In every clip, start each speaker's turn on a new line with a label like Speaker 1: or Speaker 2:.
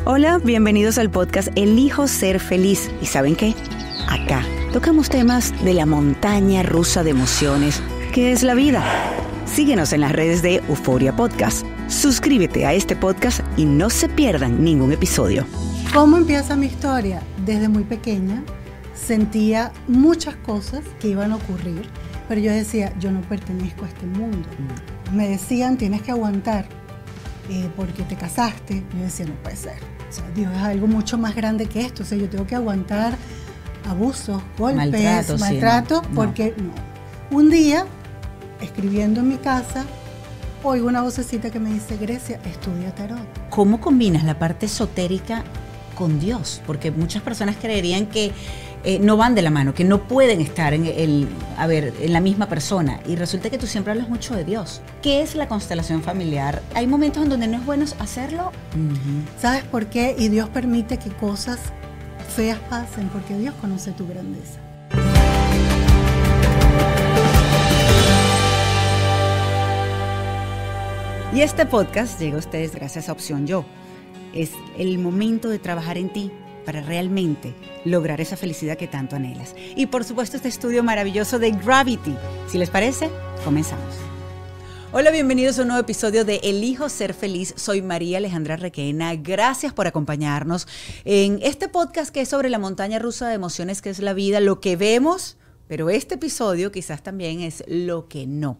Speaker 1: Hola, bienvenidos al podcast Elijo Ser Feliz. ¿Y saben qué? Acá tocamos temas de la montaña rusa de emociones que es la vida. Síguenos en las redes de Euforia Podcast. Suscríbete a este podcast y no se pierdan ningún episodio.
Speaker 2: ¿Cómo empieza mi historia? Desde muy pequeña sentía muchas cosas que iban a ocurrir, pero yo decía, yo no pertenezco a este mundo. Me decían, tienes que aguantar porque te casaste. Yo decía, no puede ser. O sea, Dios es algo mucho más grande que esto. O sea, yo tengo que aguantar abusos, golpes, maltrato, sí, no. Porque no. Un día, escribiendo en mi casa, oigo una vocecita que me dice, Grecia, estudia tarot.
Speaker 1: ¿Cómo combinas la parte esotérica con Dios? Porque muchas personas creerían que no van de la mano, que no pueden estar en la misma persona. Y resulta que tú siempre hablas mucho de Dios. ¿Qué es la constelación familiar? ¿Hay momentos en donde no es bueno hacerlo?
Speaker 2: ¿Sabes por qué? Y Dios permite que cosas feas pasen, porque Dios conoce tu grandeza.
Speaker 1: Y este podcast llega a ustedes gracias a Opción Yo. Es el momento de trabajar en ti para realmente lograr esa felicidad que tanto anhelas. Y por supuesto este estudio maravilloso de Gravity. Si les parece, comenzamos. Hola, bienvenidos a un nuevo episodio de Elijo Ser Feliz. Soy María Alejandra Requena. Gracias por acompañarnos en este podcast que es sobre la montaña rusa de emociones que es la vida, lo que vemos, pero este episodio quizás también es lo que no.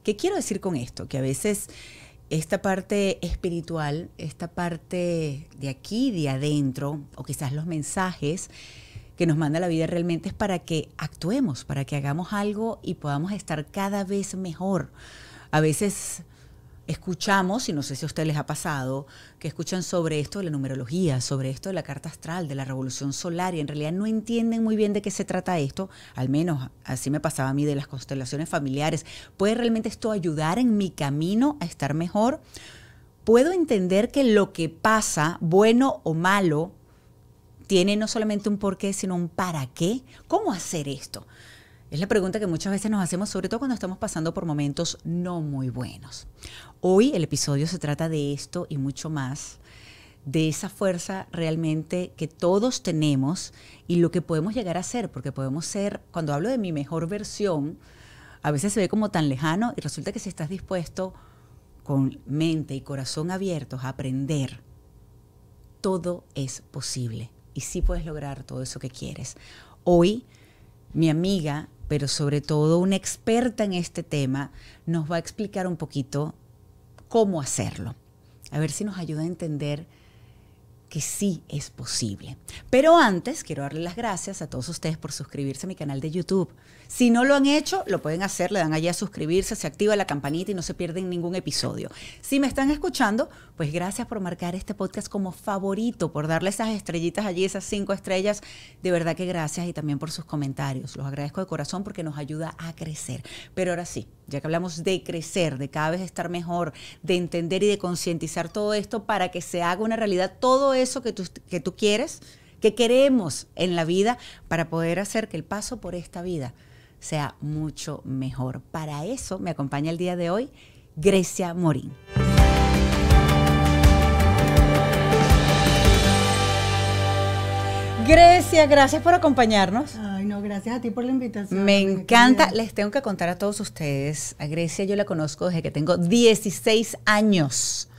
Speaker 1: ¿Qué quiero decir con esto? Que a veces esta parte espiritual, esta parte de aquí, de adentro, o quizás los mensajes que nos manda la vida realmente es para que actuemos, para que hagamos algo y podamos estar cada vez mejor. A veces escuchamos, y no sé si a ustedes les ha pasado, que escuchan sobre esto de la numerología, sobre esto de la carta astral, de la revolución solar, y en realidad no entienden muy bien de qué se trata esto. Al menos así me pasaba a mí, de las constelaciones familiares. ¿Puede realmente esto ayudar en mi camino a estar mejor? ¿Puedo entender que lo que pasa, bueno o malo, tiene no solamente un porqué, sino un para qué? ¿Cómo hacer esto? Es la pregunta que muchas veces nos hacemos, sobre todo cuando estamos pasando por momentos no muy buenos. Hoy el episodio se trata de esto y mucho más, de esa fuerza realmente que todos tenemos y lo que podemos llegar a ser, porque podemos ser, cuando hablo de mi mejor versión, a veces se ve como tan lejano y resulta que si estás dispuesto con mente y corazón abiertos a aprender, todo es posible y sí puedes lograr todo eso que quieres. Hoy, mi amiga, pero sobre todo una experta en este tema, nos va a explicar un poquito cómo hacerlo. A ver si nos ayuda a entender que sí es posible. Pero antes, quiero darle las gracias a todos ustedes por suscribirse a mi canal de YouTube. Si no lo han hecho, lo pueden hacer, le dan allí a suscribirse, se activa la campanita y no se pierden ningún episodio. Si me están escuchando, pues gracias por marcar este podcast como favorito, por darle esas estrellitas allí, esas 5 estrellas. De verdad que gracias, y también por sus comentarios. Los agradezco de corazón porque nos ayuda a crecer. Pero ahora sí, ya que hablamos de crecer, de cada vez estar mejor, de entender y de concientizar todo esto para que se haga una realidad, todo eso que tú quieres, que queremos en la vida, para poder hacer que el paso por esta vida sea mucho mejor. Para eso me acompaña el día de hoy Grecia Morín. Grecia, gracias por acompañarnos.
Speaker 2: Ay, no, gracias a ti por la invitación.
Speaker 1: Me encanta. Les tengo que contar a todos ustedes, a Grecia yo la conozco desde que tengo 16 años.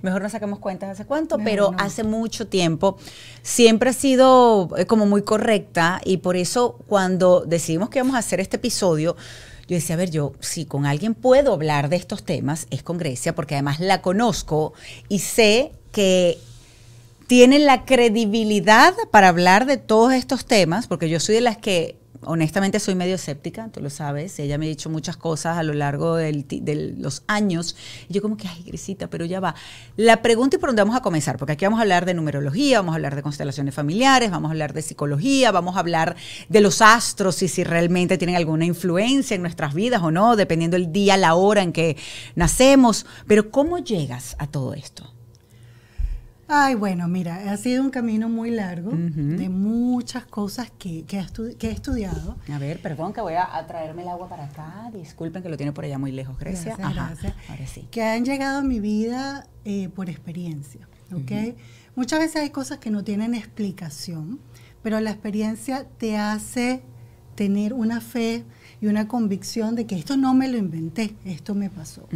Speaker 1: Mejor no sacamos cuentas hace cuánto, pero no. Hace mucho tiempo. Siempre ha sido como muy correcta, y por eso cuando decidimos que íbamos a hacer este episodio, yo decía, a ver, yo si con alguien puedo hablar de estos temas es con Grecia, porque además la conozco y sé que tiene la credibilidad para hablar de todos estos temas, porque yo soy de las que honestamente soy medio escéptica, tú lo sabes. Ella me ha dicho muchas cosas a lo largo de los años. Y yo como que, ay, Grisita, pero ya va. La pregunta y por dónde vamos a comenzar, porque aquí vamos a hablar de numerología, vamos a hablar de constelaciones familiares, vamos a hablar de psicología, vamos a hablar de los astros y si realmente tienen alguna influencia en nuestras vidas o no, dependiendo el día, la hora en que nacemos. Pero ¿cómo llegas a todo esto?
Speaker 2: Ay, bueno, mira, ha sido un camino muy largo de muchas cosas que he estudiado.
Speaker 1: A ver, perdón, que voy a traerme el agua para acá. Disculpen que lo tiene por allá muy lejos, Grecia.
Speaker 2: Gracias, gracias.
Speaker 1: Ahora sí.
Speaker 2: Que han llegado a mi vida por experiencia, ¿ok? Muchas veces hay cosas que no tienen explicación, pero la experiencia te hace tener una fe y una convicción de que esto no me lo inventé, esto me pasó.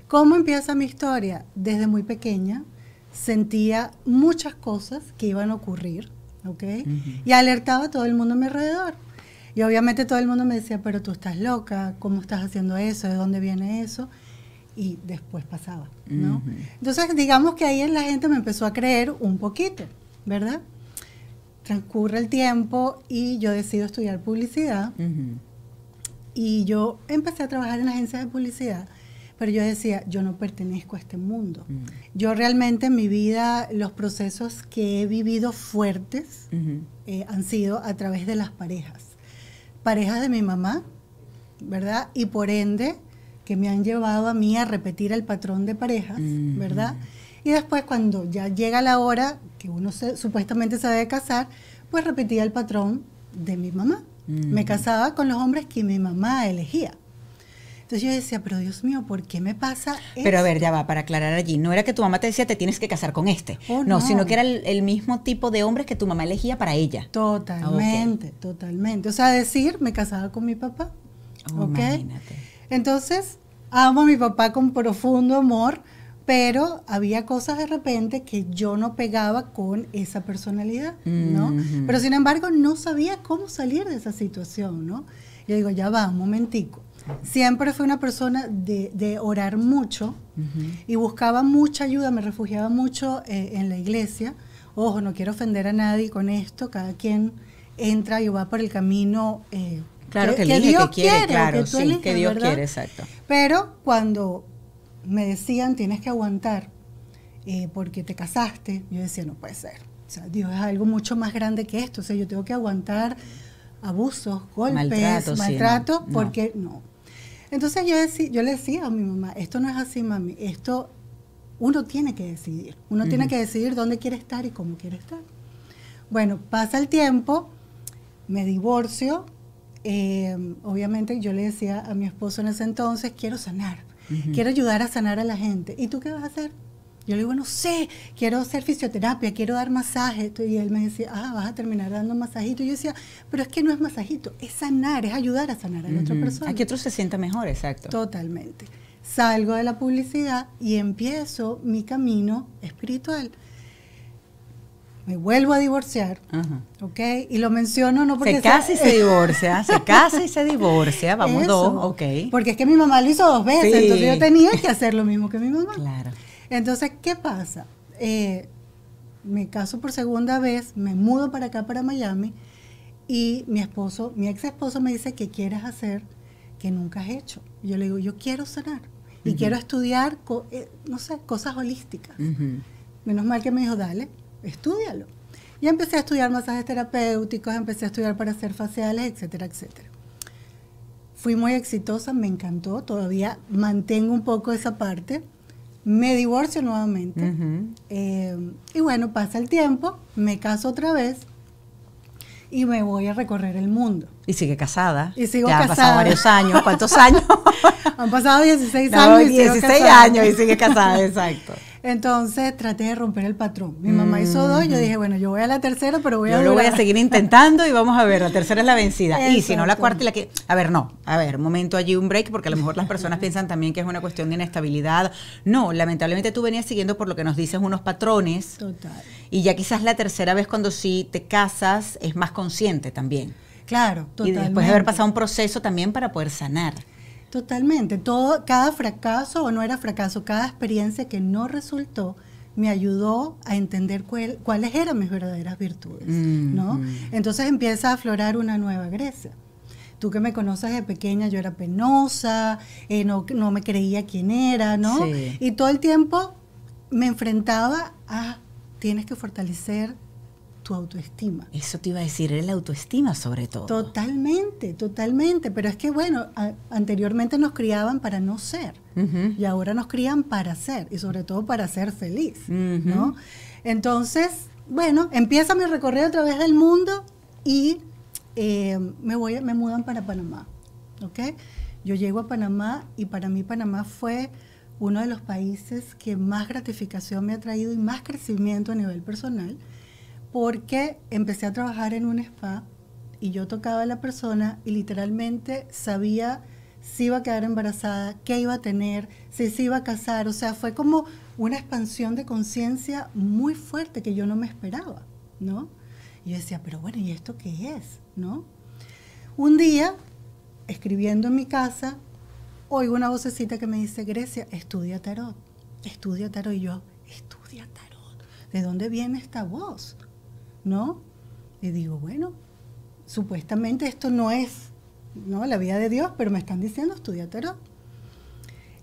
Speaker 2: ¿Cómo empieza mi historia? Desde muy pequeña sentía muchas cosas que iban a ocurrir, ¿ok? Y alertaba a todo el mundo a mi alrededor. Y obviamente todo el mundo me decía, pero tú estás loca, ¿cómo estás haciendo eso? ¿De dónde viene eso? Y después pasaba, ¿no? Entonces, digamos que ahí la gente me empezó a creer un poquito, ¿verdad? Transcurre el tiempo y yo decido estudiar publicidad. Y yo empecé a trabajar en agencias de publicidad, pero yo decía, yo no pertenezco a este mundo. Yo realmente en mi vida, los procesos que he vivido fuertes han sido a través de las parejas. Parejas de mi mamá, ¿verdad? Y por ende, que me han llevado a mí a repetir el patrón de parejas, ¿verdad? Y después cuando ya llega la hora que uno supuestamente se debe casar, pues repetía el patrón de mi mamá. Me casaba con los hombres que mi mamá elegía. Entonces yo decía, pero Dios mío, ¿por qué me pasa esto?
Speaker 1: Pero a ver, ya va, para aclarar allí, no era que tu mamá te decía, te tienes que casar con este. No, sino que era el mismo tipo de hombres que tu mamá elegía para ella.
Speaker 2: Totalmente, totalmente. O sea, decir, me casaba con mi papá.
Speaker 1: Imagínate.
Speaker 2: Entonces, amo a mi papá con profundo amor, pero había cosas de repente que yo no pegaba con esa personalidad, ¿no? Pero sin embargo, no sabía cómo salir de esa situación, ¿no? Yo digo, ya va, un momentico. Siempre fui una persona de orar mucho y buscaba mucha ayuda, me refugiaba mucho en la iglesia. Ojo, no quiero ofender a nadie con esto, cada quien entra y va por el camino
Speaker 1: claro, que elige,
Speaker 2: Dios
Speaker 1: que quiere,
Speaker 2: claro,
Speaker 1: que eliges, que Dios ¿verdad? Quiere, exacto.
Speaker 2: Pero cuando me decían, tienes que aguantar porque te casaste, yo decía, no puede ser. O sea, Dios es algo mucho más grande que esto. O sea, yo tengo que aguantar abusos, golpes, maltrato, sí, porque no. Entonces yo le decía a mi mamá, esto no es así, mami, esto uno tiene que decidir. Uno tiene que decidir dónde quiere estar y cómo quiere estar. Bueno, pasa el tiempo, me divorcio. Obviamente yo le decía a mi esposo en ese entonces, quiero sanar, quiero ayudar a sanar a la gente. ¿Y tú qué vas a hacer? Yo le digo, no sé, quiero hacer fisioterapia, quiero dar masajes. Y él me decía, vas a terminar dando masajito. Y yo decía, pero es que no es masajito, es sanar, es ayudar a sanar a la otra persona.
Speaker 1: A que otro se sienta mejor, exacto.
Speaker 2: Totalmente. Salgo de la publicidad y empiezo mi camino espiritual. Me vuelvo a divorciar, ¿ok? Y lo menciono no porque...
Speaker 1: Se casa y se divorcia, se casa y se divorcia, vamos dos, ok.
Speaker 2: Porque es que mi mamá lo hizo 2 veces, sí. Entonces yo tenía que hacer lo mismo que mi mamá.
Speaker 1: Claro.
Speaker 2: Entonces, ¿qué pasa? Me caso por segunda vez, me mudo para acá, para Miami, y mi ex esposo me dice, ¿qué quieres hacer que nunca has hecho? Y yo le digo, yo quiero sanar y quiero estudiar, no sé, cosas holísticas. Menos mal que me dijo, dale, estúdialo. Y empecé a estudiar masajes terapéuticos, empecé a estudiar para hacer faciales, etcétera, etcétera. Fui muy exitosa, me encantó, todavía mantengo un poco esa parte. Me divorcio nuevamente. Y bueno, pasa el tiempo, me caso otra vez y me voy a recorrer el mundo.
Speaker 1: Y sigue casada.
Speaker 2: Y sigo
Speaker 1: ya
Speaker 2: casada.
Speaker 1: Han pasado varios años. ¿Cuántos años?
Speaker 2: Han pasado 16 años.
Speaker 1: Y 16 años y sigue casada, exacto.
Speaker 2: Entonces traté de romper el patrón. Mi mamá hizo 2, yo dije, bueno, yo voy a la tercera, pero voy a
Speaker 1: durar. Yo lo voy a seguir intentando y vamos a ver, la tercera es la vencida.
Speaker 2: Exacto.
Speaker 1: Y si no, la cuarta y la que... A ver, un momento allí, un break, porque a lo mejor las personas piensan también que es una cuestión de inestabilidad. No, lamentablemente tú venías siguiendo por lo que nos dices unos patrones.
Speaker 2: Total.
Speaker 1: Y ya quizás la tercera vez cuando sí te casas es más consciente también.
Speaker 2: Claro, totalmente.
Speaker 1: Y después de haber pasado un proceso también para poder sanar.
Speaker 2: Totalmente. Cada fracaso o no era fracaso, cada experiencia que no resultó, me ayudó a entender cuáles eran mis verdaderas virtudes, ¿no? Entonces empieza a aflorar una nueva Grecia. Tú que me conoces de pequeña, yo era penosa, no me creía quién era, ¿no?
Speaker 1: Sí.
Speaker 2: Y todo el tiempo me enfrentaba a, tienes que fortalecer tu autoestima.
Speaker 1: Eso te iba a decir, era la autoestima sobre todo.
Speaker 2: Totalmente, totalmente. Pero es que, bueno, anteriormente nos criaban para no ser. Y ahora nos crían para ser. Y sobre todo para ser feliz, ¿no? Entonces, bueno, empieza mi recorrido a través del mundo y me mudan para Panamá, ¿ok? Yo llego a Panamá y para mí Panamá fue uno de los países que más gratificación me ha traído y más crecimiento a nivel personal, porque empecé a trabajar en un spa y yo tocaba a la persona y literalmente sabía si iba a quedar embarazada, qué iba a tener, si se iba a casar. O sea, fue como una expansión de conciencia muy fuerte que yo no me esperaba, ¿no? Y yo decía, pero bueno, ¿y esto qué es? ¿No? Un día, escribiendo en mi casa, oigo una vocecita que me dice, Grecia, estudia tarot. Estudia tarot. Y yo, estudia tarot. ¿De dónde viene esta voz? ¿No? Y digo, bueno, supuestamente esto no es, ¿no?, la vida de Dios, pero me están diciendo estudia tarot.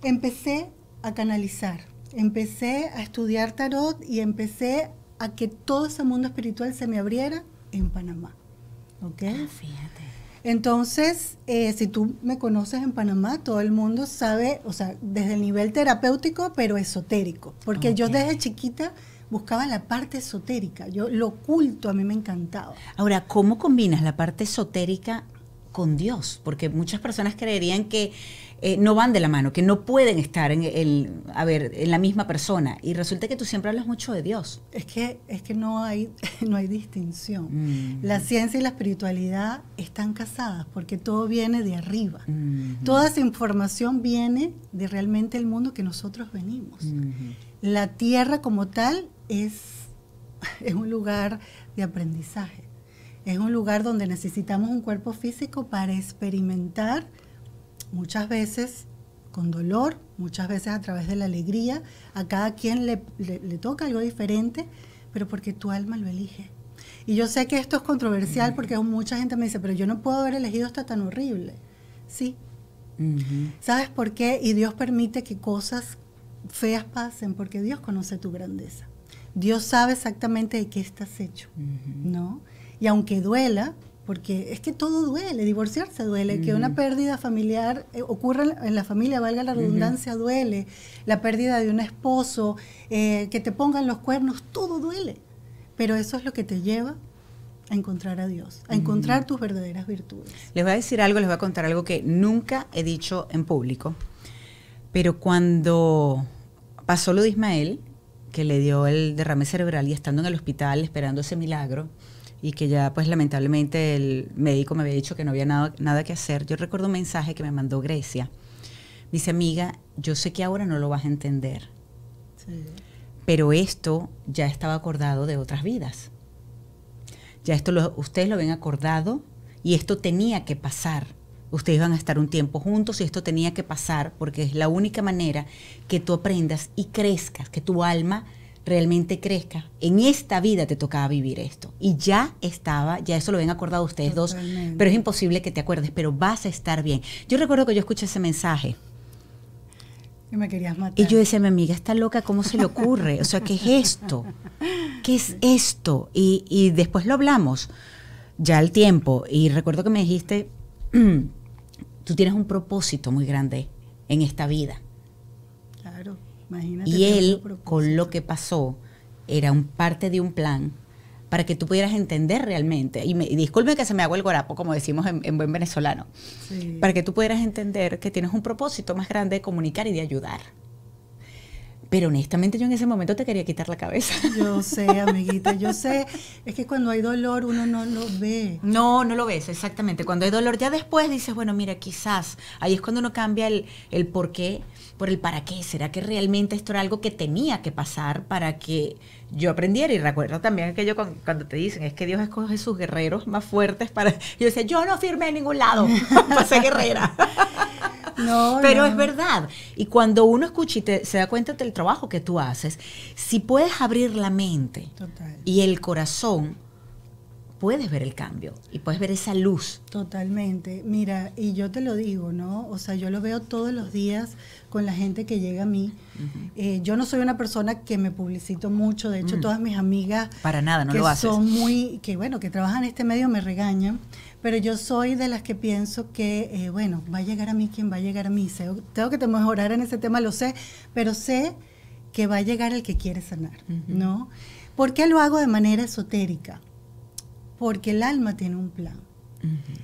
Speaker 2: Empecé a canalizar, empecé a estudiar tarot y empecé a que todo ese mundo espiritual se me abriera en Panamá. ¿Ok?
Speaker 1: Ah, fíjate.
Speaker 2: Entonces, si tú me conoces en Panamá, todo el mundo sabe, o sea, desde el nivel terapéutico, pero esotérico. Porque yo desde chiquita buscaba la parte esotérica. Lo oculto a mí me encantaba.
Speaker 1: Ahora, ¿cómo combinas la parte esotérica con Dios? Porque muchas personas creerían que no van de la mano, que no pueden estar en la misma persona. Y resulta que tú siempre hablas mucho de Dios.
Speaker 2: Es que no hay distinción. La ciencia y la espiritualidad están casadas porque todo viene de arriba. Toda esa información viene de realmente el mundo que nosotros venimos. La tierra como tal es un lugar de aprendizaje. Es un lugar donde necesitamos un cuerpo físico para experimentar, muchas veces con dolor, muchas veces a través de la alegría. A cada quien le toca algo diferente, pero porque tu alma lo elige. Y yo sé que esto es controversial porque mucha gente me dice, pero yo no puedo haber elegido esto tan horrible. Sí. ¿Sabes por qué? Y Dios permite que cosas feas pasen, porque Dios conoce tu grandeza. Dios sabe exactamente de qué estás hecho, ¿no? Y aunque duela, porque es que todo duele, divorciarse duele, que una pérdida familiar ocurra en la familia, valga la redundancia, duele, la pérdida de un esposo, que te pongan los cuernos, todo duele. Pero eso es lo que te lleva a encontrar a Dios, a encontrar tus verdaderas virtudes.
Speaker 1: Les voy a decir algo, les voy a contar algo que nunca he dicho en público, pero cuando pasó lo de Ismael, que le dio el derrame cerebral y estando en el hospital esperando ese milagro, y que ya pues lamentablemente el médico me había dicho que no había nada que hacer, yo recuerdo un mensaje que me mandó Grecia. Dice, amiga, yo sé que ahora no lo vas a entender, pero esto ya estaba acordado de otras vidas. Ya esto ustedes lo ven acordado y esto tenía que pasar. Ustedes van a estar un tiempo juntos y esto tenía que pasar porque es la única manera que tú aprendas y crezcas, que tu alma realmente crezca. En esta vida te tocaba vivir esto. Y ya eso lo ven acordado ustedes dos, pero es imposible que te acuerdes, pero vas a estar bien. Yo recuerdo que yo escuché ese mensaje.
Speaker 2: Y me querías matar.
Speaker 1: Y yo decía, mi amiga está loca, ¿cómo se le ocurre? O sea, ¿qué es esto? ¿Qué es esto? Y después lo hablamos, ya al tiempo, y recuerdo que me dijiste, tú tienes un propósito muy grande en esta vida.
Speaker 2: Claro. Imagínate.
Speaker 1: Y él, con lo que pasó, era parte de un plan para que tú pudieras entender realmente, y disculpe que se me haga el guarapo, como decimos en buen venezolano, para que tú pudieras entender que tienes un propósito más grande de comunicar y de ayudar. Pero honestamente yo en ese momento te quería quitar la cabeza.
Speaker 2: Yo sé, amiguita, yo sé. Es que cuando hay dolor uno no lo ve.
Speaker 1: No lo ves, exactamente. Cuando hay dolor ya después dices, bueno, mira, quizás. Ahí es cuando uno cambia el por qué por el para qué. ¿Será que realmente esto era algo que tenía que pasar para que yo aprendiera? Y recuerdo también aquello cuando te dicen, es que Dios escoge sus guerreros más fuertes para... Yo decía, yo no firmé en ningún lado para ser guerrera. Pero es verdad. Y cuando uno escucha y se da cuenta del trabajo que tú haces, si puedes abrir la mente y el corazón, puedes ver el cambio y puedes ver esa luz.
Speaker 2: Totalmente. Mira, y yo te lo digo, ¿no? O sea, yo lo veo todos los días con la gente que llega a mí. Yo no soy una persona que me publicito mucho. De hecho, todas mis amigas
Speaker 1: para nada, no
Speaker 2: que
Speaker 1: lo haces.
Speaker 2: Son que trabajan en este medio me regañan. Pero yo soy de las que pienso que, va a llegar a mí quien va a llegar a mí. Tengo que mejorar en ese tema, lo sé, pero sé que va a llegar el que quiere sanar, ¿no? ¿Por qué lo hago de manera esotérica? Porque el alma tiene un plan.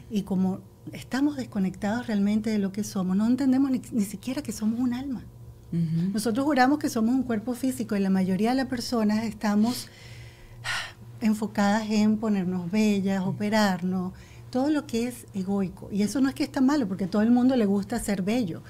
Speaker 2: Y como estamos desconectados realmente de lo que somos, no entendemos ni siquiera que somos un alma. Nosotros juramos que somos un cuerpo físico y la mayoría de las personas estamos enfocadas en ponernos bellas, operarnos, todo lo que es egoico. Y eso no es que está malo, porque a todo el mundo le gusta ser bello.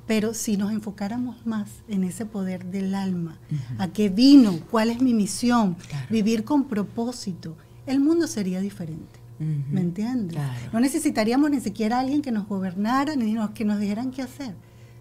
Speaker 2: Pero si nos enfocáramos más en ese poder del alma, a qué vino, cuál es mi misión, vivir con propósito, el mundo sería diferente. ¿Me entiendes?
Speaker 1: Claro.
Speaker 2: No necesitaríamos ni siquiera a alguien que nos gobernara, ni que nos dijeran qué hacer.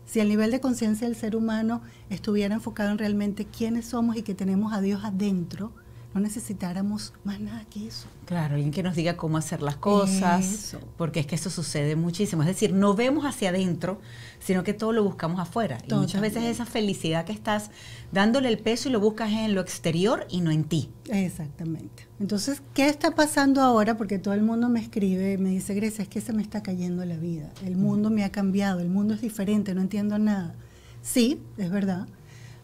Speaker 2: Si el nivel de conciencia del ser humano estuviera enfocado en realmente quiénes somos y que tenemos a Dios adentro, no necesitáramos más nada que eso.
Speaker 1: Claro, alguien que nos diga cómo hacer las cosas,
Speaker 2: Eso.
Speaker 1: porque es que eso sucede muchísimo. Es decir, no vemos hacia adentro, sino que todo lo buscamos afuera. Y muchas veces esa felicidad que estás dándole el peso y lo buscas en lo exterior y no en ti.
Speaker 2: Exactamente. Entonces, ¿qué está pasando ahora? Porque todo el mundo me escribe, me dice, Grecia, es que se me está cayendo la vida. El mundo me ha cambiado, el mundo es diferente, no entiendo nada. Sí, es verdad.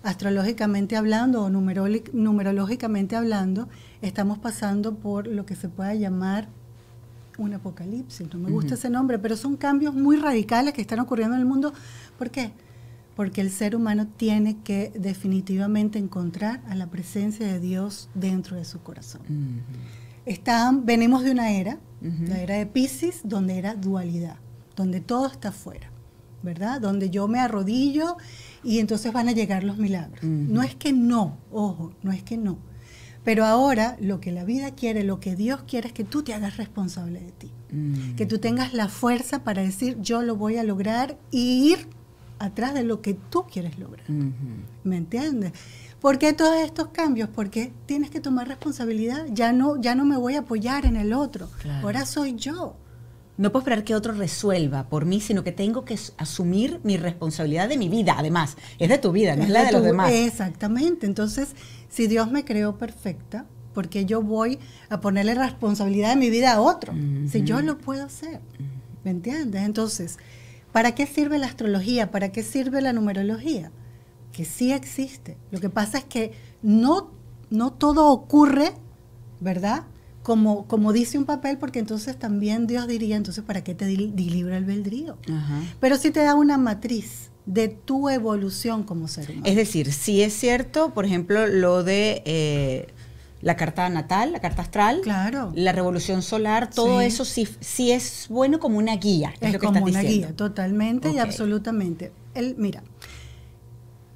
Speaker 2: Astrológicamente hablando o numerológicamente hablando, estamos pasando por lo que se pueda llamar un apocalipsis. No me gusta ese nombre, pero son cambios muy radicales que están ocurriendo en el mundo. ¿Por qué? Porque el ser humano tiene que definitivamente encontrar a la presencia de Dios dentro de su corazón. Venimos de una era, la era de Piscis, donde era dualidad, donde todo está afuera, ¿verdad? Donde yo me arrodillo y entonces van a llegar los milagros. No es que no, ojo, no es que no. Pero ahora lo que la vida quiere, lo que Dios quiere es que tú te hagas responsable de ti. Que tú tengas la fuerza para decir, yo lo voy a lograr y ir atrás de lo que tú quieres lograr. ¿Me entiendes? ¿Por qué todos estos cambios? Porque tienes que tomar responsabilidad. Ya no me voy a apoyar en el otro. Claro. Ahora soy yo.
Speaker 1: No puedo esperar que otro resuelva por mí, sino que tengo que asumir mi responsabilidad de mi vida, además. Es de tu vida, no es la de los demás.
Speaker 2: Exactamente. Entonces, si Dios me creó perfecta, ¿por qué yo voy a ponerle responsabilidad de mi vida a otro? Si yo lo puedo hacer. ¿Me entiendes? Entonces, ¿para qué sirve la astrología? ¿Para qué sirve la numerología? Que sí existe. Lo que pasa es que no todo ocurre, ¿verdad?, como dice un papel, porque entonces también Dios diría, entonces, ¿para qué te di libre albedrío? Pero sí te da una matriz de tu evolución como ser humano.
Speaker 1: Es decir, sí es cierto, por ejemplo, lo de la carta natal, la carta astral,
Speaker 2: claro,
Speaker 1: la revolución solar, todo eso sí es bueno como una guía.
Speaker 2: Es
Speaker 1: lo que
Speaker 2: como
Speaker 1: estás
Speaker 2: una
Speaker 1: diciendo.
Speaker 2: guía, totalmente y absolutamente. Mira,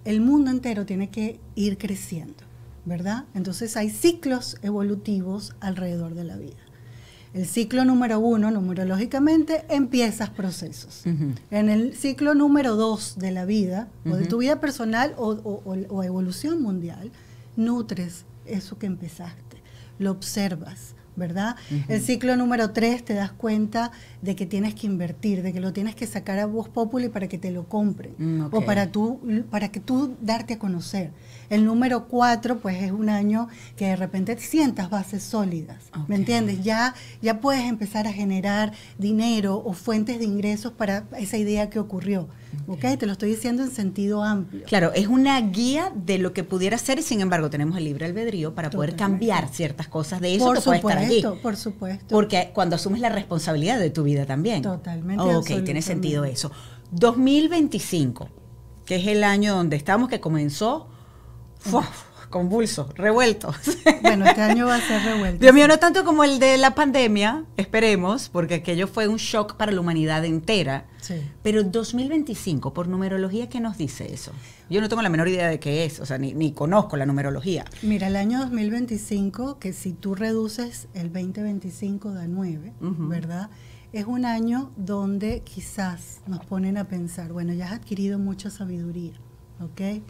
Speaker 2: el mundo entero tiene que ir creciendo, ¿verdad? Entonces hay ciclos evolutivos alrededor de la vida. El ciclo número 1, numerológicamente, empiezas procesos. En el ciclo número 2 de la vida, o de tu vida personal o evolución mundial, nutres eso que empezaste, lo observas, ¿verdad? El ciclo número 3 te das cuenta de que tienes que invertir, de que lo tienes que sacar a Voz Populi para que te lo compren, o para que tú darte a conocer. El número 4, pues es un año que de repente sientas bases sólidas, ¿me entiendes? Ya puedes empezar a generar dinero o fuentes de ingresos para esa idea que ocurrió. ¿Ok? Te lo estoy diciendo en sentido amplio.
Speaker 1: Claro, es una guía de lo que pudiera ser y sin embargo tenemos el libre albedrío para poder cambiar ciertas cosas de eso que puede estar allí.
Speaker 2: Por supuesto.
Speaker 1: Porque cuando asumes la responsabilidad de tu vida también.
Speaker 2: Totalmente.
Speaker 1: Ok, tiene sentido eso. 2025, que es el año donde estamos, que comenzó convulso, revuelto.
Speaker 2: Bueno, este año va a ser revuelto.
Speaker 1: Dios mío, no tanto como el de la pandemia, esperemos, porque aquello fue un shock para la humanidad entera.
Speaker 2: Sí.
Speaker 1: Pero 2025, por numerología, ¿qué nos dice eso? Yo no tengo la menor idea de qué es, o sea, ni conozco la numerología.
Speaker 2: Mira, el año 2025, que si tú reduces el 2025 da 9, ¿verdad? Es un año donde quizás nos ponen a pensar, bueno, ya has adquirido mucha sabiduría, ¿ok?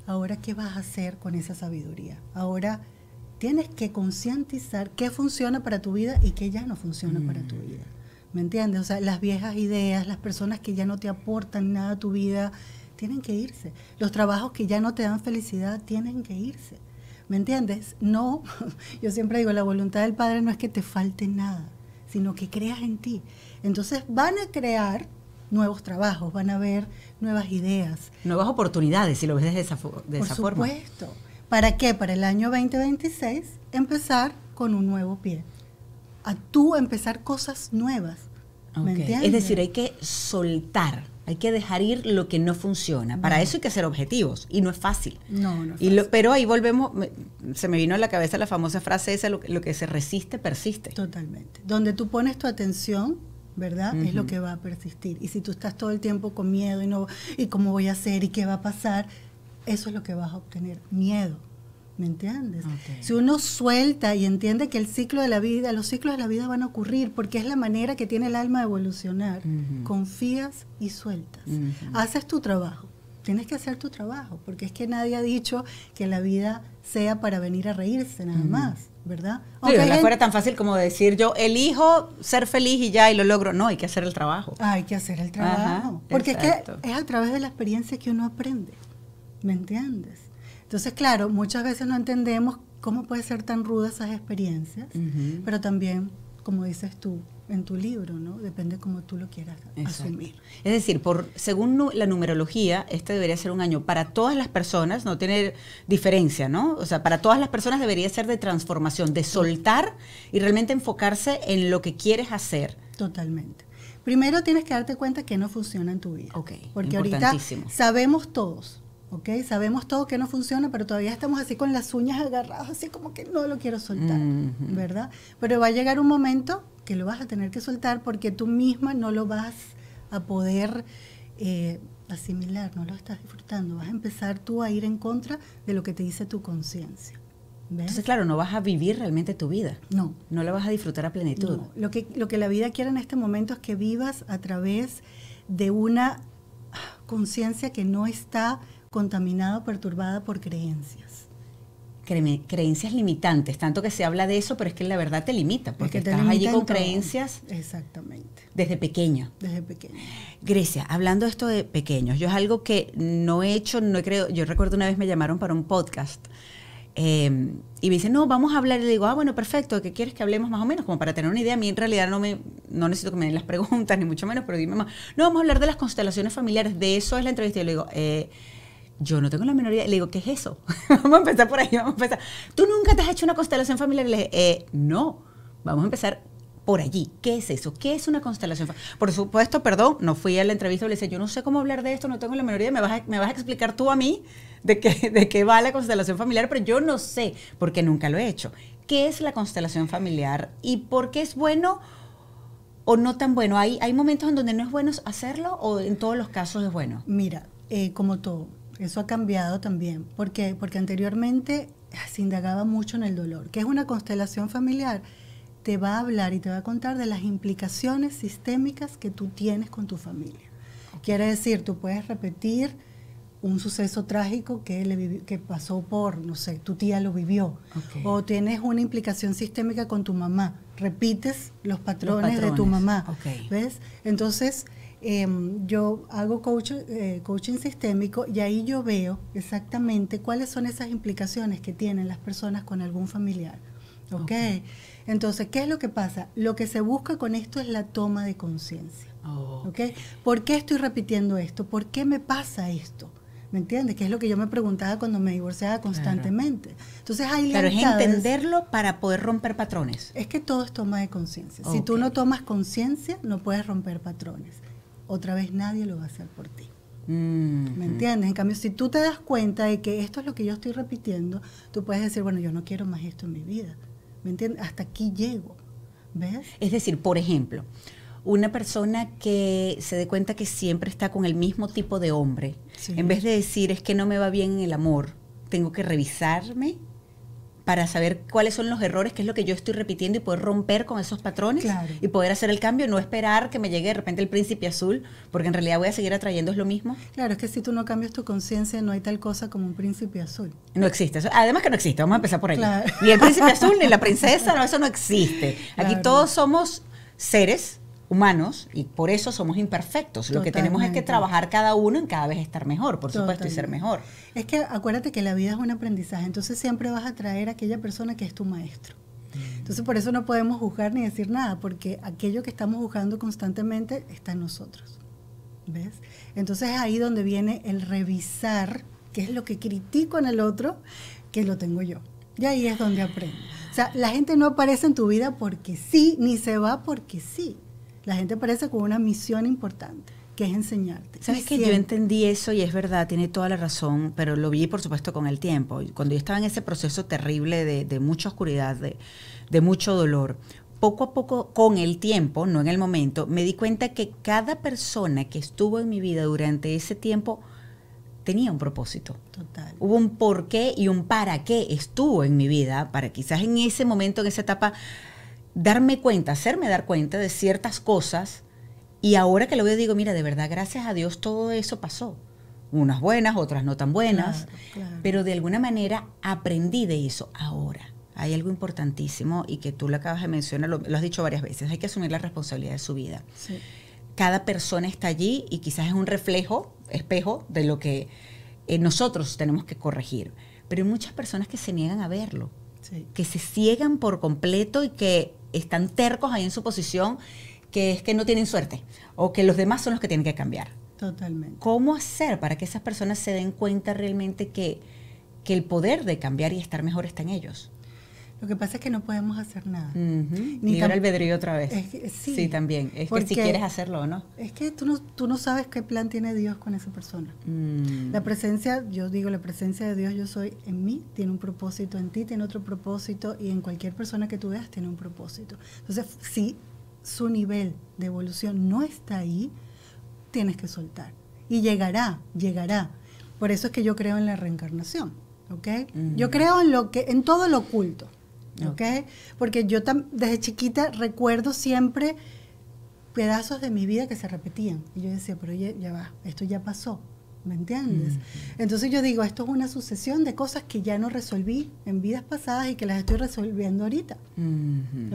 Speaker 2: Ahora, ¿qué vas a hacer con esa sabiduría? Ahora tienes que concientizar qué funciona para tu vida y qué ya no funciona para tu vida. ¿Me entiendes? O sea, las viejas ideas, las personas que ya no te aportan nada a tu vida, tienen que irse. Los trabajos que ya no te dan felicidad, tienen que irse. ¿Me entiendes? No, yo siempre digo, la voluntad del Padre no es que te falte nada, sino que creas en ti. Entonces van a crear nuevos trabajos, van a haber nuevas ideas.
Speaker 1: Nuevas oportunidades, si lo ves de esa forma.
Speaker 2: Por supuesto. ¿Para qué? Para el año 2026 empezar con un nuevo pie. A tú empezar cosas nuevas. ¿Me entiendes?
Speaker 1: Es decir, hay que soltar Hay que dejar ir lo que no funciona. Para eso hay que ser objetivos y no es fácil.
Speaker 2: No es fácil.
Speaker 1: Pero ahí volvemos, se me vino a la cabeza la famosa frase esa, lo que se resiste, persiste.
Speaker 2: Totalmente. Donde tú pones tu atención, ¿verdad? Es lo que va a persistir. Y si tú estás todo el tiempo con miedo y cómo voy a hacer y qué va a pasar, eso es lo que vas a obtener, miedo. ¿Me entiendes? Okay. Si uno suelta y entiende que los ciclos de la vida van a ocurrir porque es la manera que tiene el alma de evolucionar, confías y sueltas. Haces tu trabajo. Tienes que hacer tu trabajo, porque es que nadie ha dicho que la vida sea para venir a reírse nada más, ¿verdad?
Speaker 1: Ojalá fuera tan fácil como decir yo elijo ser feliz y ya, y lo logro. No, hay que hacer el trabajo.
Speaker 2: Hay que hacer el trabajo. Porque exacto. Es que es a través de la experiencia que uno aprende. ¿Me entiendes? Entonces, claro, muchas veces no entendemos cómo puede ser tan ruda esas experiencias, pero también, como dices tú, en tu libro, ¿no? Depende cómo tú lo quieras asumir.
Speaker 1: Es decir, según la numerología, este debería ser un año para todas las personas, no tiene diferencia, ¿no? O sea, para todas las personas debería ser de transformación, de soltar y realmente enfocarse en lo que quieres hacer.
Speaker 2: Totalmente. Primero tienes que darte cuenta que no funciona en tu vida.
Speaker 1: Okay,
Speaker 2: porque ahorita sabemos todos, ¿ok? Sabemos todo que no funciona, pero todavía estamos así con las uñas agarradas, así como que no lo quiero soltar, ¿verdad? Pero va a llegar un momento que lo vas a tener que soltar porque tú misma no lo vas a poder asimilar, no lo estás disfrutando. Vas a empezar tú a ir en contra de lo que te dice tu conciencia.
Speaker 1: Entonces, claro, no vas a vivir realmente tu vida.
Speaker 2: No.
Speaker 1: No la vas a disfrutar a plenitud.
Speaker 2: No. Lo que la vida quiere en este momento es que vivas a través de una conciencia que no está contaminada o perturbada por creencias.
Speaker 1: Creencias limitantes, tanto que se habla de eso, pero es que la verdad te limita, porque estás allí con creencias.
Speaker 2: Exactamente.
Speaker 1: Desde pequeño.
Speaker 2: Desde pequeño.
Speaker 1: Grecia, hablando de esto de pequeños, yo es algo que no he hecho, no he creído. Yo recuerdo una vez me llamaron para un podcast y me dicen, no, vamos a hablar. Y le digo, bueno, perfecto, ¿de qué quieres que hablemos más o menos? Como para tener una idea. A mí en realidad no necesito que me den las preguntas, ni mucho menos, pero dime más. No, vamos a hablar de las constelaciones familiares, de eso es la entrevista. Y yo le digo, yo no tengo la menor idea. Le digo, ¿qué es eso? Vamos a empezar por ahí, vamos a empezar. ¿Tú nunca te has hecho una constelación familiar? Y le dije, no, vamos a empezar por allí. ¿Qué es eso? ¿Qué es una constelación familiar? Por supuesto, perdón, no fui a la entrevista y le dije, yo no sé cómo hablar de esto, no tengo la menor idea, me vas a explicar tú a mí de qué va la constelación familiar, pero yo no sé, porque nunca lo he hecho. ¿Qué es la constelación familiar y por qué es bueno o no tan bueno? ¿Hay momentos en donde no es bueno hacerlo o en todos los casos es bueno?
Speaker 2: Mira, como todo. Eso ha cambiado también. ¿Por qué? Porque anteriormente se indagaba mucho en el dolor. ¿Qué es una constelación familiar? Te va a hablar y te va a contar de las implicaciones sistémicas que tú tienes con tu familia. Okay. Quiere decir, tú puedes repetir un suceso trágico que pasó por, no sé, tu tía lo vivió. Okay. O tienes una implicación sistémica con tu mamá. Repites los patrones de tu mamá.
Speaker 1: Okay.
Speaker 2: ¿Ves? Entonces, yo hago coaching sistémico y ahí yo veo exactamente cuáles son esas implicaciones que tienen las personas con algún familiar. Okay. Entonces, ¿qué es lo que pasa? Lo que se busca con esto es la toma de conciencia. Okay. ¿Por qué estoy repitiendo esto? ¿Por qué me pasa esto? ¿Me entiendes? Que es lo que yo me preguntaba cuando me divorciaba constantemente. Claro. Entonces hay lealtades.
Speaker 1: Claro, es entenderlo para poder romper patrones.
Speaker 2: Es que todo es toma de conciencia. Okay. Si tú no tomas conciencia, no puedes romper patrones. Otra vez nadie lo va a hacer por ti. ¿Me entiendes? En cambio, si tú te das cuenta de que esto es lo que yo estoy repitiendo, tú puedes decir, bueno, yo no quiero más esto en mi vida. ¿Me entiendes? Hasta aquí llego. ¿Ves?
Speaker 1: Es decir, por ejemplo, una persona que se dé cuenta que siempre está con el mismo tipo de hombre, sí. En vez de decir, es que no me va bien en el amor, tengo que revisarme para saber cuáles son los errores, qué es lo que yo estoy repitiendo y poder romper con esos patrones.
Speaker 2: Claro.
Speaker 1: Y poder hacer el cambio, no esperar que me llegue de repente el príncipe azul, porque en realidad voy a seguir atrayendo lo mismo.
Speaker 2: Claro, es que si tú no cambias tu conciencia, no hay tal cosa como un príncipe azul.
Speaker 1: No existe. Además que no existe, vamos a empezar por ahí. Claro. Ni el príncipe azul, ni la princesa, no, eso no existe. Aquí claro. Todos somos seres humanos y por eso somos imperfectos. Totalmente. Lo que tenemos es que trabajar cada uno en cada vez estar mejor, por supuesto, Totalmente. Y ser mejor.
Speaker 2: Es que acuérdate que la vida es un aprendizaje, entonces siempre vas a traer a aquella persona que es tu maestro. Entonces por eso no podemos juzgar ni decir nada, porque aquello que estamos juzgando constantemente está en nosotros. ¿Ves? Entonces es ahí donde viene el revisar qué es lo que critico en el otro, que lo tengo yo. Y ahí es donde aprendo. O sea, la gente no aparece en tu vida porque sí, ni se va porque sí. La gente aparece con una misión importante. que es enseñarte.
Speaker 1: ¿Sabes qué? Yo entendí eso y es verdad, tiene toda la razón, pero lo vi, por supuesto, con el tiempo. Cuando yo estaba en ese proceso terrible de mucha oscuridad, de mucho dolor, poco a poco, con el tiempo, no en el momento, me di cuenta que cada persona que estuvo en mi vida durante ese tiempo tenía un propósito.
Speaker 2: Total.
Speaker 1: Hubo un porqué y un para qué estuvo en mi vida, para quizás en ese momento, en esa etapa, darme cuenta, hacerme dar cuenta de ciertas cosas. Y ahora que lo veo, digo, mira, de verdad, gracias a Dios, todo eso pasó. Unas buenas, otras no tan buenas.
Speaker 2: Claro.
Speaker 1: Pero de alguna manera aprendí de eso. Ahora, hay algo importantísimo y que tú lo acabas de mencionar, lo has dicho varias veces, hay que asumir la responsabilidad de su vida.
Speaker 2: Sí.
Speaker 1: Cada persona está allí y quizás es un espejo de lo que nosotros tenemos que corregir. Pero hay muchas personas que se niegan a verlo,
Speaker 2: Sí.
Speaker 1: que se ciegan por completo y que están tercos ahí en su posición, que es que no tienen suerte o que los demás son los que tienen que cambiar.
Speaker 2: Totalmente.
Speaker 1: ¿Cómo hacer para que esas personas se den cuenta realmente que el poder de cambiar y estar mejor está en ellos?
Speaker 2: Lo que pasa es que no podemos hacer nada.
Speaker 1: Libre albedrío otra vez.
Speaker 2: Sí,
Speaker 1: también. Es que si quieres hacerlo o no.
Speaker 2: Es que tú no sabes qué plan tiene Dios con esa persona. La presencia, yo digo, la presencia de Dios, yo soy en mí, tiene un propósito, en ti tiene otro propósito y en cualquier persona que tú veas tiene un propósito. Entonces, si su nivel de evolución no está ahí, tienes que soltar. Y llegará. Por eso es que yo creo en la reencarnación, ¿ok? Yo creo en todo lo oculto, ¿ok? Porque yo desde chiquita recuerdo siempre pedazos de mi vida que se repetían. Y yo decía, pero ya va, esto ya pasó, ¿me entiendes? Entonces yo digo, esto es una sucesión de cosas que ya no resolví en vidas pasadas y que las estoy resolviendo ahorita,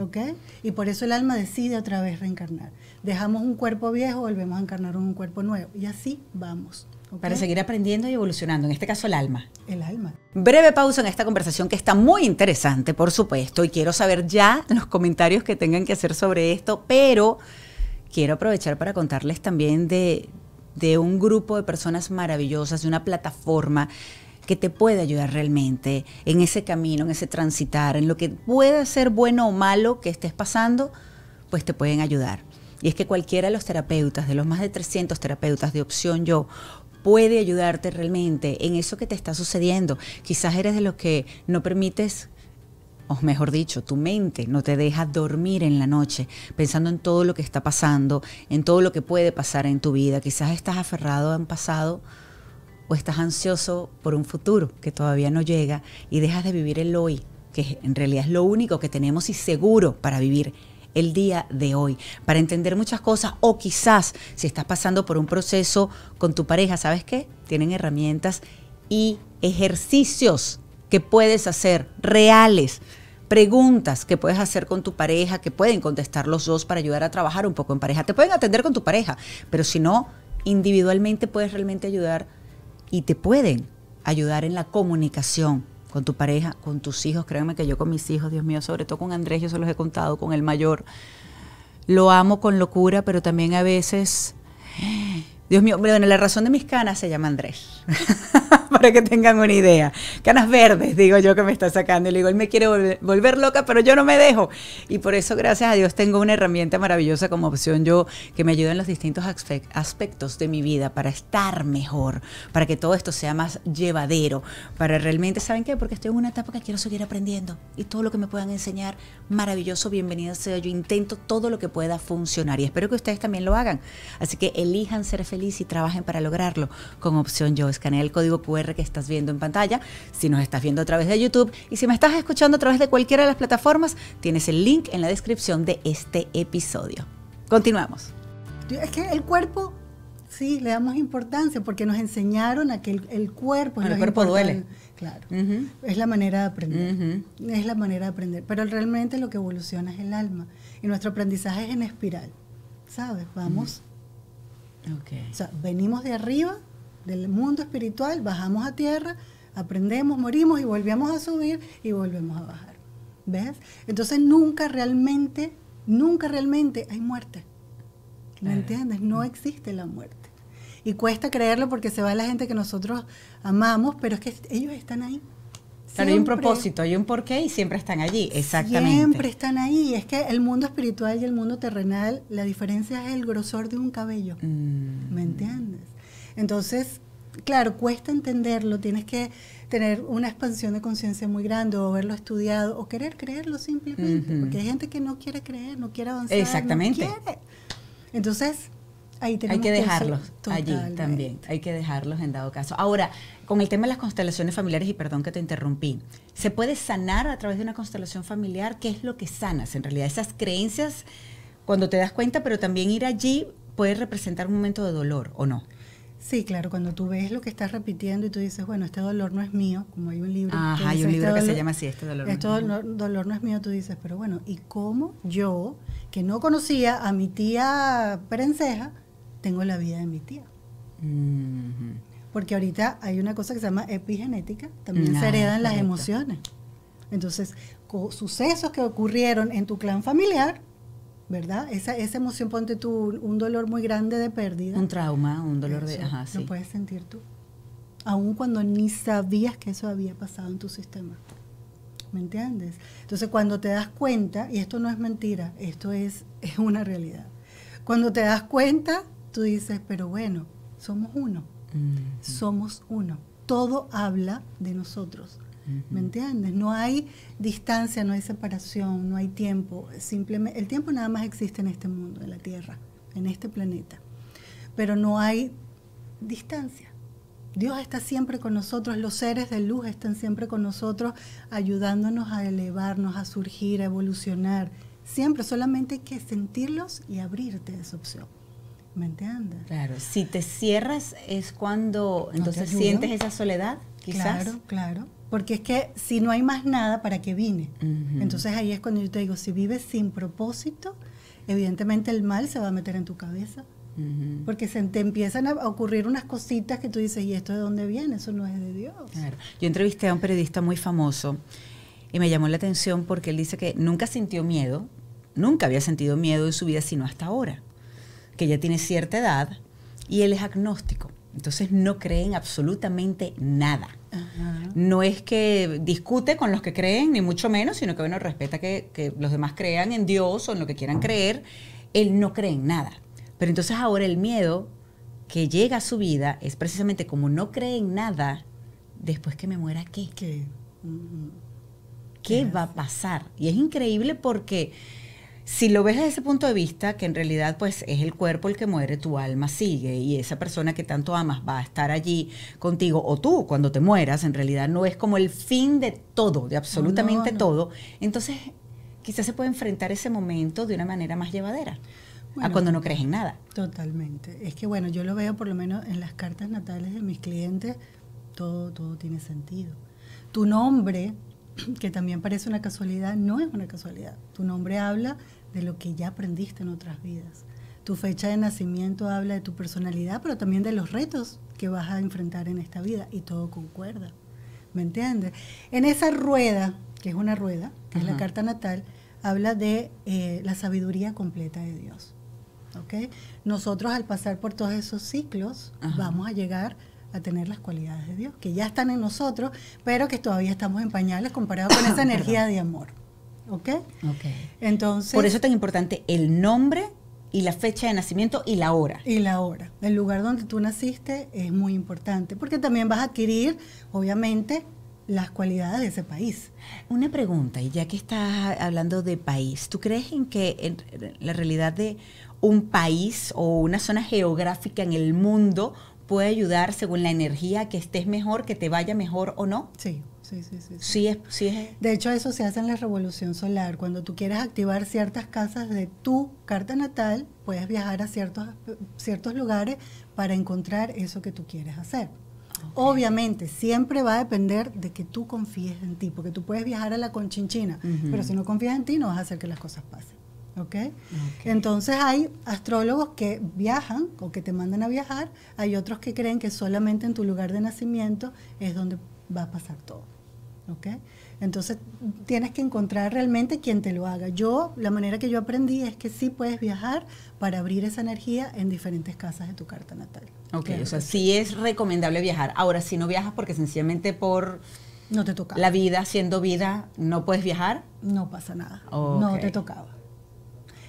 Speaker 2: ¿ok? Y por eso el alma decide otra vez reencarnar. Dejamos un cuerpo viejo, volvemos a encarnar en un cuerpo nuevo. Y así vamos. ¿Okay?
Speaker 1: Para seguir aprendiendo y evolucionando, en este caso el alma.
Speaker 2: El alma.
Speaker 1: Breve pausa en esta conversación que está muy interesante, por supuesto, y quiero saber ya los comentarios que tengan que hacer sobre esto, pero quiero aprovechar para contarles también de un grupo de personas maravillosas, de una plataforma que te puede ayudar realmente en ese camino, en ese transitar, en lo que pueda ser bueno o malo que estés pasando, pues te pueden ayudar. Y es que cualquiera de los terapeutas, de los más de 300 terapeutas de Opción Yo, puede ayudarte realmente en eso que te está sucediendo. Quizás eres de los que no permites, o mejor dicho, tu mente no te deja dormir en la noche pensando en todo lo que está pasando, en todo lo que puede pasar en tu vida. Quizás estás aferrado a un pasado o estás ansioso por un futuro que todavía no llega y dejas de vivir el hoy, que en realidad es lo único que tenemos y seguro para vivir el día de hoy, para entender muchas cosas. O quizás si estás pasando por un proceso con tu pareja, ¿sabes qué? Tienen herramientas y ejercicios que puedes hacer reales, preguntas que puedes hacer con tu pareja, que pueden contestar los dos para ayudar a trabajar un poco en pareja. Te pueden atender con tu pareja, pero si no, individualmente puedes realmente ayudar y te pueden ayudar en la comunicación con tu pareja, con tus hijos. Créanme que yo con mis hijos, Dios mío, sobre todo con Andrés, yo se los he contado, con el mayor, lo amo con locura, pero también a veces, Dios mío, bueno, la razón de mis canas se llama Andrés, para que tengan una idea. Canas verdes, digo yo, que me está sacando. Y le digo, él me quiere volver loca, pero yo no me dejo. Y por eso, gracias a Dios, tengo una herramienta maravillosa como Opción Yo, que me ayuda en los distintos aspectos de mi vida para estar mejor, para que todo esto sea más llevadero, para realmente, ¿saben qué? Porque estoy en una etapa que quiero seguir aprendiendo. Y todo lo que me puedan enseñar, maravilloso, bienvenido sea. Yo intento todo lo que pueda funcionar y espero que ustedes también lo hagan. Así que elijan ser feliz y trabajen para lograrlo con Opción Yo. Escanea el código QR que estás viendo en pantalla, si nos estás viendo a través de YouTube, y si me estás escuchando a través de cualquiera de las plataformas, tienes el link en la descripción de este episodio. Continuamos.
Speaker 2: Es que el cuerpo, sí, le damos importancia porque nos enseñaron a que el cuerpo...
Speaker 1: El cuerpo duele.
Speaker 2: Claro, es la manera de aprender, es la manera de aprender, pero realmente lo que evoluciona es el alma, y nuestro aprendizaje es en espiral, ¿sabes? Vamos, o sea, venimos de arriba, del mundo espiritual, bajamos a tierra, aprendemos, morimos y volvemos a subir y volvemos a bajar. ¿Ves? Entonces nunca realmente hay muerte. ¿Me entiendes? No existe la muerte. Y cuesta creerlo porque se va la gente que nosotros amamos, pero es que ellos están ahí.
Speaker 1: Claro, hay un propósito, hay un porqué y siempre están allí, exactamente.
Speaker 2: Siempre están ahí. Es que el mundo espiritual y el mundo terrenal, la diferencia es el grosor de un cabello. ¿Me entiendes? Entonces, claro, cuesta entenderlo, tienes que tener una expansión de conciencia muy grande o haberlo estudiado o querer creerlo simplemente, porque hay gente que no quiere creer, no quiere avanzar,
Speaker 1: exactamente.
Speaker 2: no quiere. Entonces, ahí tenemos
Speaker 1: hay que dejarlos allí
Speaker 2: totalmente.
Speaker 1: también, hay que dejarlos en dado caso. Ahora, con el tema de las constelaciones familiares, y perdón que te interrumpí, ¿se puede sanar a través de una constelación familiar? ¿Qué es lo que sanas en realidad? Esas creencias, cuando te das cuenta, pero también ir allí puede representar un momento de dolor, ¿o no?
Speaker 2: Sí, claro, cuando tú ves lo que estás repitiendo y tú dices, bueno, este dolor no es mío, como hay un libro.
Speaker 1: Ajá, hay un libro que se llama así, este dolor no es mío.
Speaker 2: Dolor no es mío, tú dices, pero bueno, ¿y cómo yo, que no conocía a mi tía Perenceja, tengo la vida de mi tía? Porque ahorita hay una cosa que se llama epigenética, también se heredan las emociones. Entonces, sucesos que ocurrieron en tu clan familiar, ¿verdad? Esa emoción, ponte tú, un dolor muy grande de pérdida.
Speaker 1: Un trauma, un dolor
Speaker 2: eso,
Speaker 1: de... Ajá, sí.
Speaker 2: Lo puedes sentir tú. Aun cuando ni sabías que eso había pasado en tu sistema. ¿Me entiendes? Entonces, cuando te das cuenta, y esto no es mentira, esto es una realidad. Cuando te das cuenta, tú dices, pero bueno, somos uno. Somos uno. Todo habla de nosotros. ¿Me entiendes? No hay distancia, no hay separación, no hay tiempo. Simplemente, el tiempo nada más existe en este mundo, en la Tierra, en este planeta. Pero no hay distancia. Dios está siempre con nosotros, los seres de luz están siempre con nosotros, ayudándonos a elevarnos, a surgir, a evolucionar. Siempre, solamente hay que sentirlos y abrirte a esa opción. ¿Me entiendes?
Speaker 1: Claro, si te cierras es cuando entonces sientes esa soledad, quizás.
Speaker 2: Claro, claro. Porque es que si no hay más nada, ¿para qué vine? Entonces ahí es cuando yo te digo, si vives sin propósito, evidentemente el mal se va a meter en tu cabeza. Porque se te empiezan a ocurrir unas cositas que tú dices, ¿y esto de dónde viene? Eso no es de Dios.
Speaker 1: Claro. Yo entrevisté a un periodista muy famoso y me llamó la atención porque él dice que nunca sintió miedo, nunca había sentido miedo en su vida, sino hasta ahora, que ya tiene cierta edad y él es agnóstico. Entonces no cree en absolutamente nada. No es que discute con los que creen, ni mucho menos, sino que bueno, respeta que los demás crean en Dios o en lo que quieran creer. Él no cree en nada. Pero entonces ahora el miedo que llega a su vida es precisamente como no cree en nada, después que me muera, ¿qué? ¿Qué va a pasar? Y es increíble porque si lo ves desde ese punto de vista, que en realidad pues es el cuerpo el que muere, tu alma sigue y esa persona que tanto amas va a estar allí contigo, o tú cuando te mueras, en realidad no es como el fin de todo, de absolutamente todo. Entonces quizás se puede enfrentar ese momento de una manera más llevadera, a cuando no crees en nada.
Speaker 2: Totalmente. Es que bueno, yo lo veo por lo menos en las cartas natales de mis clientes, todo tiene sentido. Tu nombre, que también parece una casualidad, no es una casualidad. Tu nombre habla de lo que ya aprendiste en otras vidas. Tu fecha de nacimiento habla de tu personalidad, pero también de los retos que vas a enfrentar en esta vida, y todo concuerda. ¿Me entiendes? En esa rueda, que es una rueda, que es la carta natal, habla de la sabiduría completa de Dios. ¿Okay? Nosotros al pasar por todos esos ciclos vamos a llegar a tener las cualidades de Dios, que ya están en nosotros, pero que todavía estamos en pañales comparado con esa energía de amor. ¿Ok? Entonces,
Speaker 1: por eso es tan importante el nombre y la fecha de nacimiento y la hora.
Speaker 2: Y la hora. El lugar donde tú naciste es muy importante, porque también vas a adquirir, obviamente, las cualidades de ese país.
Speaker 1: Una pregunta, y ya que estás hablando de país, ¿tú crees en que en la realidad de un país o una zona geográfica en el mundo puede ayudar según la energía que estés mejor, que te vaya mejor o no?
Speaker 2: Sí.
Speaker 1: Sí es.
Speaker 2: De hecho, eso se hace en la revolución solar. Cuando tú quieres activar ciertas casas de tu carta natal, puedes viajar a ciertos lugares para encontrar eso que tú quieres hacer. Obviamente, siempre va a depender de que tú confíes en ti, porque tú puedes viajar a la Conchinchina, pero si no confías en ti, no vas a hacer que las cosas pasen. ¿Okay? Entonces hay astrólogos que viajan o que te mandan a viajar, hay otros que creen que solamente en tu lugar de nacimiento es donde va a pasar todo. ¿Okay? Entonces tienes que encontrar realmente quien te lo haga. La manera que yo aprendí es que sí puedes viajar para abrir esa energía en diferentes casas de tu carta natal.
Speaker 1: Ok, claro, o sea, sí es recomendable viajar. Ahora, si no viajas porque sencillamente por
Speaker 2: No te tocaba.
Speaker 1: La vida, siendo vida, ¿no puedes viajar?
Speaker 2: No pasa nada.
Speaker 1: Okay.
Speaker 2: No te tocaba.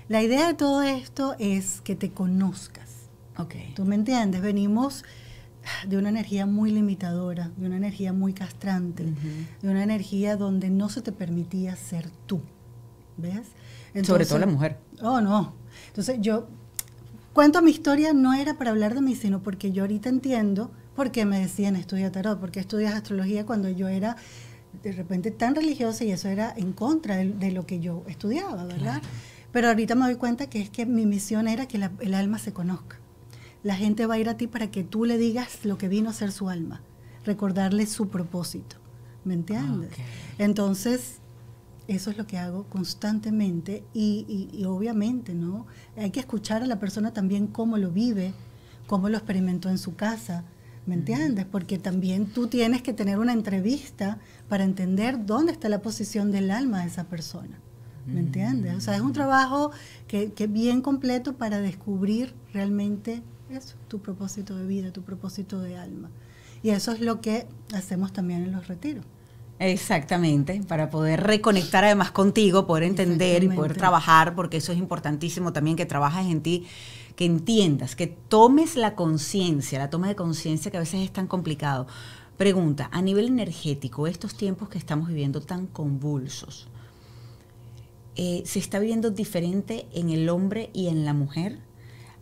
Speaker 2: La idea de todo esto es que te conozcas.
Speaker 1: Okay.
Speaker 2: ¿Tú me entiendes? Venimos de una energía muy limitadora, de una energía muy castrante, de una energía donde no se te permitía ser tú. ¿Ves? Entonces,
Speaker 1: sobre todo la mujer.
Speaker 2: Oh, no. Entonces yo cuento mi historia, no era para hablar de mí, sino porque yo ahorita entiendo por qué me decían estudia tarot, por qué estudias astrología cuando yo era de repente tan religiosa y eso era en contra de lo que yo estudiaba, ¿verdad? Claro. Pero ahorita me doy cuenta que es que mi misión era que el alma se conozca. La gente va a ir a ti para que tú le digas lo que vino a ser su alma, recordarle su propósito, ¿me entiendes? Okay. Entonces, eso es lo que hago constantemente y obviamente, ¿no? Hay que escuchar a la persona también cómo lo vive, cómo lo experimentó en su casa, ¿me entiendes? Porque también tú tienes que tener una entrevista para entender dónde está la posición del alma de esa persona, ¿me entiendes? O sea, es un trabajo que es bien completo para descubrir realmente eso, tu propósito de vida, tu propósito de alma. Y eso es lo que hacemos también en los retiros.
Speaker 1: Exactamente, para poder reconectar además contigo, poder entender y poder trabajar, porque eso es importantísimo también, que trabajes en ti, que entiendas, que tomes la conciencia, la toma de conciencia que a veces es tan complicado. Pregunta, a nivel energético, estos tiempos que estamos viviendo tan convulsos, ¿se está viviendo diferente en el hombre y en la mujer?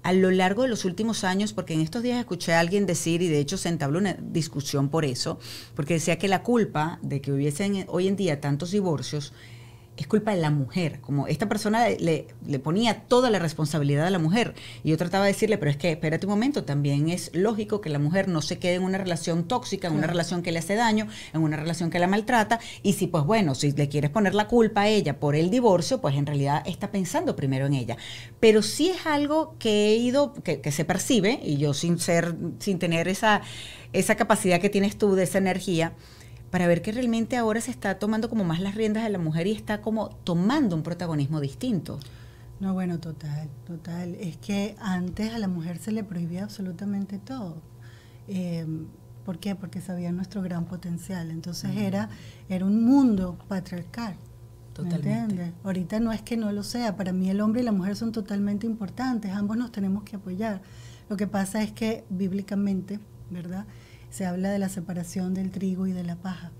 Speaker 1: A lo largo de los últimos años, porque en estos días escuché a alguien decir, y de hecho se entabló una discusión por eso, porque decía que la culpa de que hubiesen hoy en día tantos divorcios es culpa de la mujer, como esta persona le ponía toda la responsabilidad a la mujer, y yo trataba de decirle, pero es que espérate un momento, también es lógico que la mujer no se quede en una relación tóxica, en una relación que le hace daño, en una relación que la maltrata, y si pues bueno, si le quieres poner la culpa a ella por el divorcio, pues en realidad está pensando primero en ella. Pero sí es algo que se percibe, y yo sin tener esa capacidad que tienes tú de esa energía, para ver que realmente ahora se está tomando como más las riendas de la mujer y está como tomando un protagonismo distinto.
Speaker 2: No, bueno, total. Es que antes a la mujer se le prohibía absolutamente todo. ¿Por qué? Porque sabía nuestro gran potencial. Entonces era un mundo patriarcal. Totalmente. ¿Me entiendes? Ahorita no es que no lo sea. Para mí el hombre y la mujer son totalmente importantes. Ambos nos tenemos que apoyar. Lo que pasa es que bíblicamente, ¿verdad?, se habla de la separación del trigo y de la paja.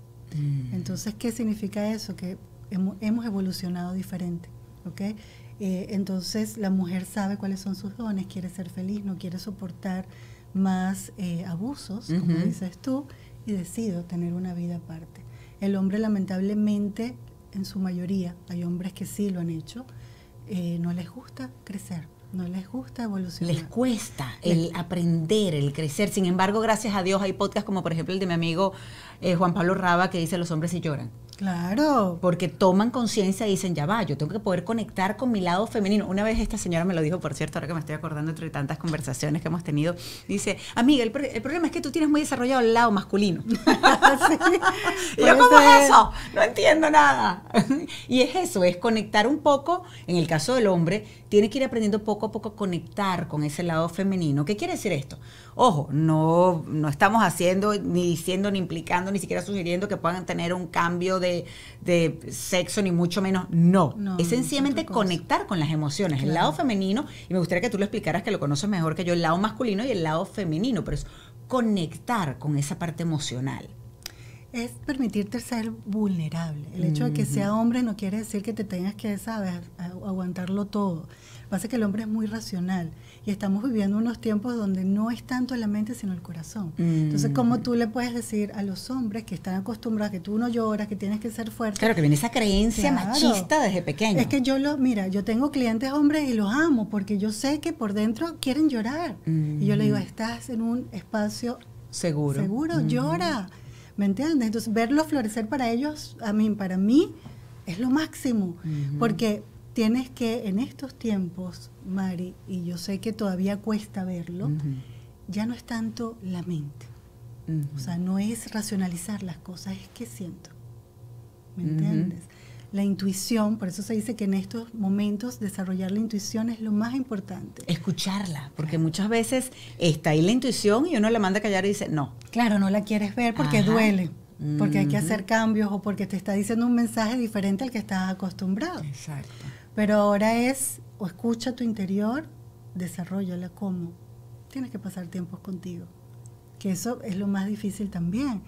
Speaker 2: Entonces, ¿qué significa eso? Que hemos evolucionado diferente, ¿ok? Entonces, la mujer sabe cuáles son sus dones, quiere ser feliz, no quiere soportar más abusos, como dices tú, y decide tener una vida aparte. El hombre, lamentablemente, en su mayoría, hay hombres que sí lo han hecho, no les gusta crecer. No les gusta evolucionar.
Speaker 1: Les cuesta el aprender, el crecer. Sin embargo, gracias a Dios hay podcasts como por ejemplo el de mi amigo Juan Pablo Raba, que dice los hombres sí lloran.
Speaker 2: Claro.
Speaker 1: Porque toman conciencia y dicen, ya va, yo tengo que poder conectar con mi lado femenino. Una vez esta señora me lo dijo, por cierto, ahora que me estoy acordando entre tantas conversaciones que hemos tenido, dice, amiga, el problema es que tú tienes muy desarrollado el lado masculino. Sí. Y yo, ¿cómo es eso? No entiendo nada. Y es eso, es conectar un poco, en el caso del hombre, tiene que ir aprendiendo poco a poco a conectar con ese lado femenino. ¿Qué quiere decir esto? Ojo, no estamos haciendo, ni diciendo, ni implicando, ni siquiera sugiriendo que puedan tener un cambio de sexo, ni mucho menos. No, es sencillamente conectar con las emociones. Claro. El lado femenino, y me gustaría que tú lo explicaras, que lo conoces mejor que yo, el lado masculino y el lado femenino, pero es conectar con esa parte emocional.
Speaker 2: Es permitirte ser vulnerable. El hecho de que sea hombre no quiere decir que te tengas que, ¿sabes?, aguantarlo todo. Lo que pasa es que el hombre es muy racional y estamos viviendo unos tiempos donde no es tanto la mente sino el corazón. Entonces, ¿cómo tú le puedes decir a los hombres que están acostumbrados, que tú no lloras, que tienes que ser fuerte?
Speaker 1: Claro, que viene esa creencia machista desde pequeño.
Speaker 2: Es que mira, yo tengo clientes hombres y los amo porque yo sé que por dentro quieren llorar. Y yo le digo, estás en un espacio seguro, llora. ¿Me entiendes? Entonces, verlo florecer para ellos, para mí, es lo máximo. Porque tienes que, en estos tiempos, Mari, y yo sé que todavía cuesta verlo, ya no es tanto la mente. O sea, no es racionalizar las cosas, es que siento. ¿Me entiendes? La intuición, por eso se dice que en estos momentos desarrollar la intuición es lo más importante.
Speaker 1: Escucharla, porque muchas veces está ahí la intuición y uno la manda a callar y dice, no.
Speaker 2: Claro, no la quieres ver porque duele. porque hay que hacer cambios o porque te está diciendo un mensaje diferente al que estás acostumbrado.
Speaker 1: Exacto.
Speaker 2: Pero ahora es, o escucha tu interior, desarrollala como. Tienes que pasar tiempos contigo, que eso es lo más difícil también.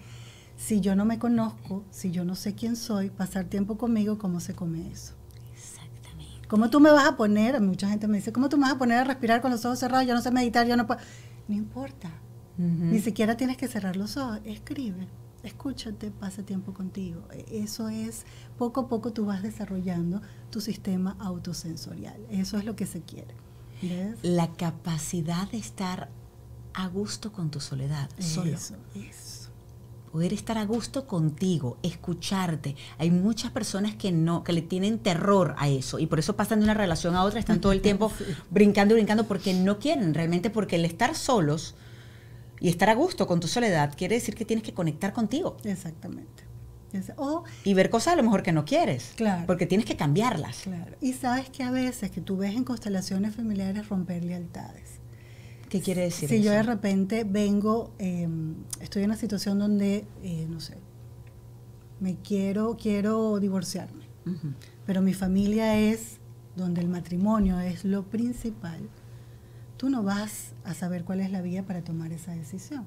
Speaker 2: Si yo no me conozco, si yo no sé quién soy, pasar tiempo conmigo, ¿cómo se come eso?
Speaker 1: Exactamente.
Speaker 2: ¿Cómo tú me vas a poner? Mucha gente me dice, ¿cómo tú me vas a poner a respirar con los ojos cerrados? Yo no sé meditar, yo no puedo. No importa. Ni siquiera tienes que cerrar los ojos. Escribe, escúchate, pasa tiempo contigo. Eso es, poco a poco tú vas desarrollando tu sistema autosensorial. Eso es lo que se quiere. ¿Ves?
Speaker 1: La capacidad de estar a gusto con tu soledad, solo.
Speaker 2: Eso.
Speaker 1: Poder estar a gusto contigo, escucharte. Hay muchas personas que le tienen terror a eso y por eso pasan de una relación a otra, están todo el tiempo brincando porque no quieren realmente, porque el estar solos y estar a gusto con tu soledad quiere decir que tienes que conectar contigo.
Speaker 2: Exactamente.
Speaker 1: Y ver cosas a lo mejor que no quieres,
Speaker 2: claro,
Speaker 1: porque tienes que cambiarlas.
Speaker 2: Claro. Y sabes que a veces que tú ves en constelaciones familiares romper lealtades.
Speaker 1: ¿Qué quiere decir
Speaker 2: si
Speaker 1: eso?
Speaker 2: Yo de repente vengo, estoy en una situación donde, no sé, quiero divorciarme, pero mi familia es donde el matrimonio es lo principal, tú no vas a saber cuál es la vía para tomar esa decisión.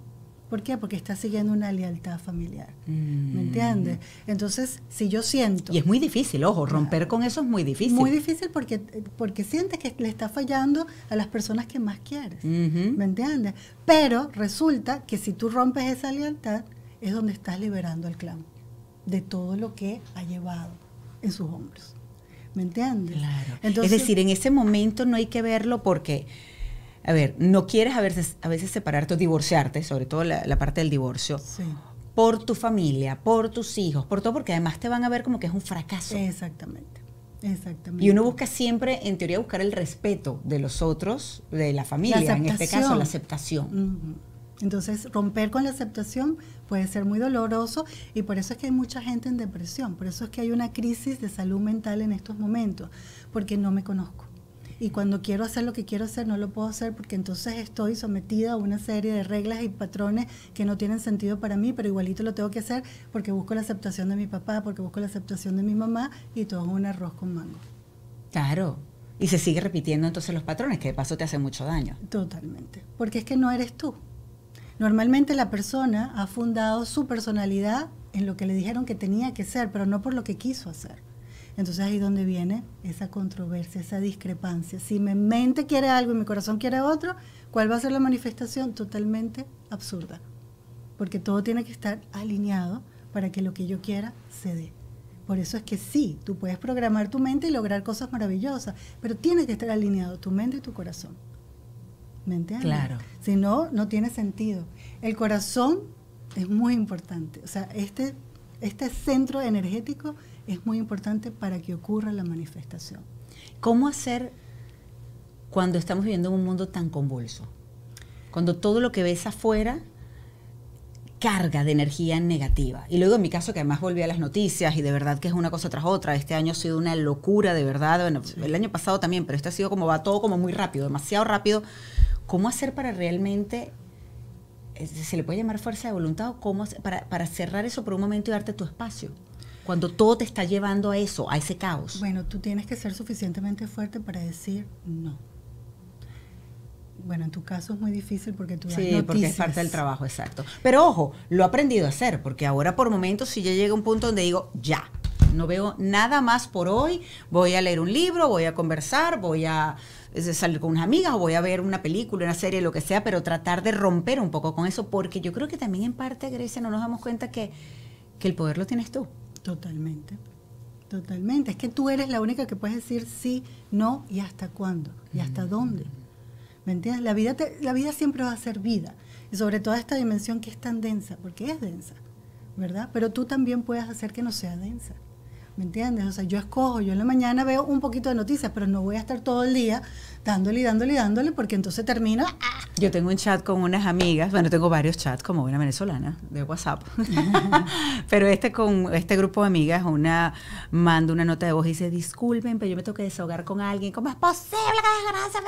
Speaker 2: ¿Por qué? Porque estás siguiendo una lealtad familiar. ¿Me entiendes? Entonces, si yo siento...
Speaker 1: Y es muy difícil, ojo, romper con eso es muy difícil.
Speaker 2: Muy difícil porque sientes que le está fallando a las personas que más quieres. ¿Me entiendes? Pero resulta que si tú rompes esa lealtad, es donde estás liberando al clan de todo lo que ha llevado en sus hombros. ¿Me entiendes?
Speaker 1: Claro.
Speaker 2: Entonces,
Speaker 1: es decir, en ese momento no hay que verlo porque... A ver, no quieres a veces separarte o divorciarte, sobre todo la parte del divorcio,
Speaker 2: sí,
Speaker 1: por tu familia, por tus hijos, por todo, porque además te van a ver como que es un fracaso.
Speaker 2: Exactamente.
Speaker 1: Y uno busca siempre, en teoría, buscar el respeto de los otros, de la familia, en este caso, la aceptación.
Speaker 2: Entonces, romper con la aceptación puede ser muy doloroso y por eso es que hay mucha gente en depresión, por eso es que hay una crisis de salud mental en estos momentos, porque no me conozco. Y cuando quiero hacer lo que quiero hacer, no lo puedo hacer porque entonces estoy sometida a una serie de reglas y patrones que no tienen sentido para mí, pero igualito lo tengo que hacer porque busco la aceptación de mi papá, porque busco la aceptación de mi mamá y todo es un arroz con mango.
Speaker 1: Claro. Y se sigue repitiendo entonces los patrones, que de paso te hacen mucho daño.
Speaker 2: Totalmente. Porque es que no eres tú. Normalmente la persona ha fundado su personalidad en lo que le dijeron que tenía que ser, pero no por lo que quiso hacer. Entonces ahí es donde viene esa controversia, esa discrepancia. Si mi mente quiere algo y mi corazón quiere otro, ¿cuál va a ser la manifestación? Totalmente absurda. Porque todo tiene que estar alineado para que lo que yo quiera se dé. Por eso es que sí, tú puedes programar tu mente y lograr cosas maravillosas, pero tiene que estar alineado tu mente y tu corazón. ¿Me entiendes?
Speaker 1: Claro.
Speaker 2: Si no, no tiene sentido. El corazón es muy importante. O sea, este centro energético es muy importante para que ocurra la manifestación.
Speaker 1: ¿Cómo hacer cuando estamos viviendo en un mundo tan convulso? Cuando todo lo que ves afuera carga de energía negativa. Y luego en mi caso, que además volví a las noticias y de verdad que es una cosa tras otra. Este año ha sido una locura, de verdad. Bueno, sí. El año pasado también, pero este ha sido va todo como muy rápido, demasiado rápido. ¿Cómo hacer para realmente, se le puede llamar fuerza de voluntad, o cómo para cerrar eso por un momento y darte tu espacio? Cuando todo te está llevando a eso, a ese caos.
Speaker 2: Bueno, tú tienes que ser suficientemente fuerte para decir no. Bueno, en tu caso es muy difícil porque tú das noticias. Sí,
Speaker 1: porque es parte del trabajo, exacto. Pero ojo, lo he aprendido a hacer, porque ahora por momentos si ya llega un punto donde digo, ya, no veo nada más por hoy, voy a leer un libro, voy a conversar, voy a salir con unas amigas o voy a ver una película, una serie, lo que sea, pero tratar de romper un poco con eso, porque yo creo que también en parte, Grecia, no nos damos cuenta que el poder lo tienes tú.
Speaker 2: Totalmente, totalmente. Es que tú eres la única que puedes decir sí, no y hasta cuándo y hasta dónde. ¿Me entiendes? La vida siempre va a ser vida. Y sobre todo esta dimensión que es tan densa, porque es densa, ¿verdad? Pero tú también puedes hacer que no sea densa. ¿Me entiendes? O sea, yo en la mañana veo un poquito de noticias, pero no voy a estar todo el día dándole, porque entonces termino...
Speaker 1: Yo tengo un chat con unas amigas, bueno, tengo varios chats como buena venezolana de WhatsApp, pero con este grupo de amigas, una manda una nota de voz y dice, disculpen, pero yo me tengo que desahogar con alguien, ¿cómo es posible que desgracia?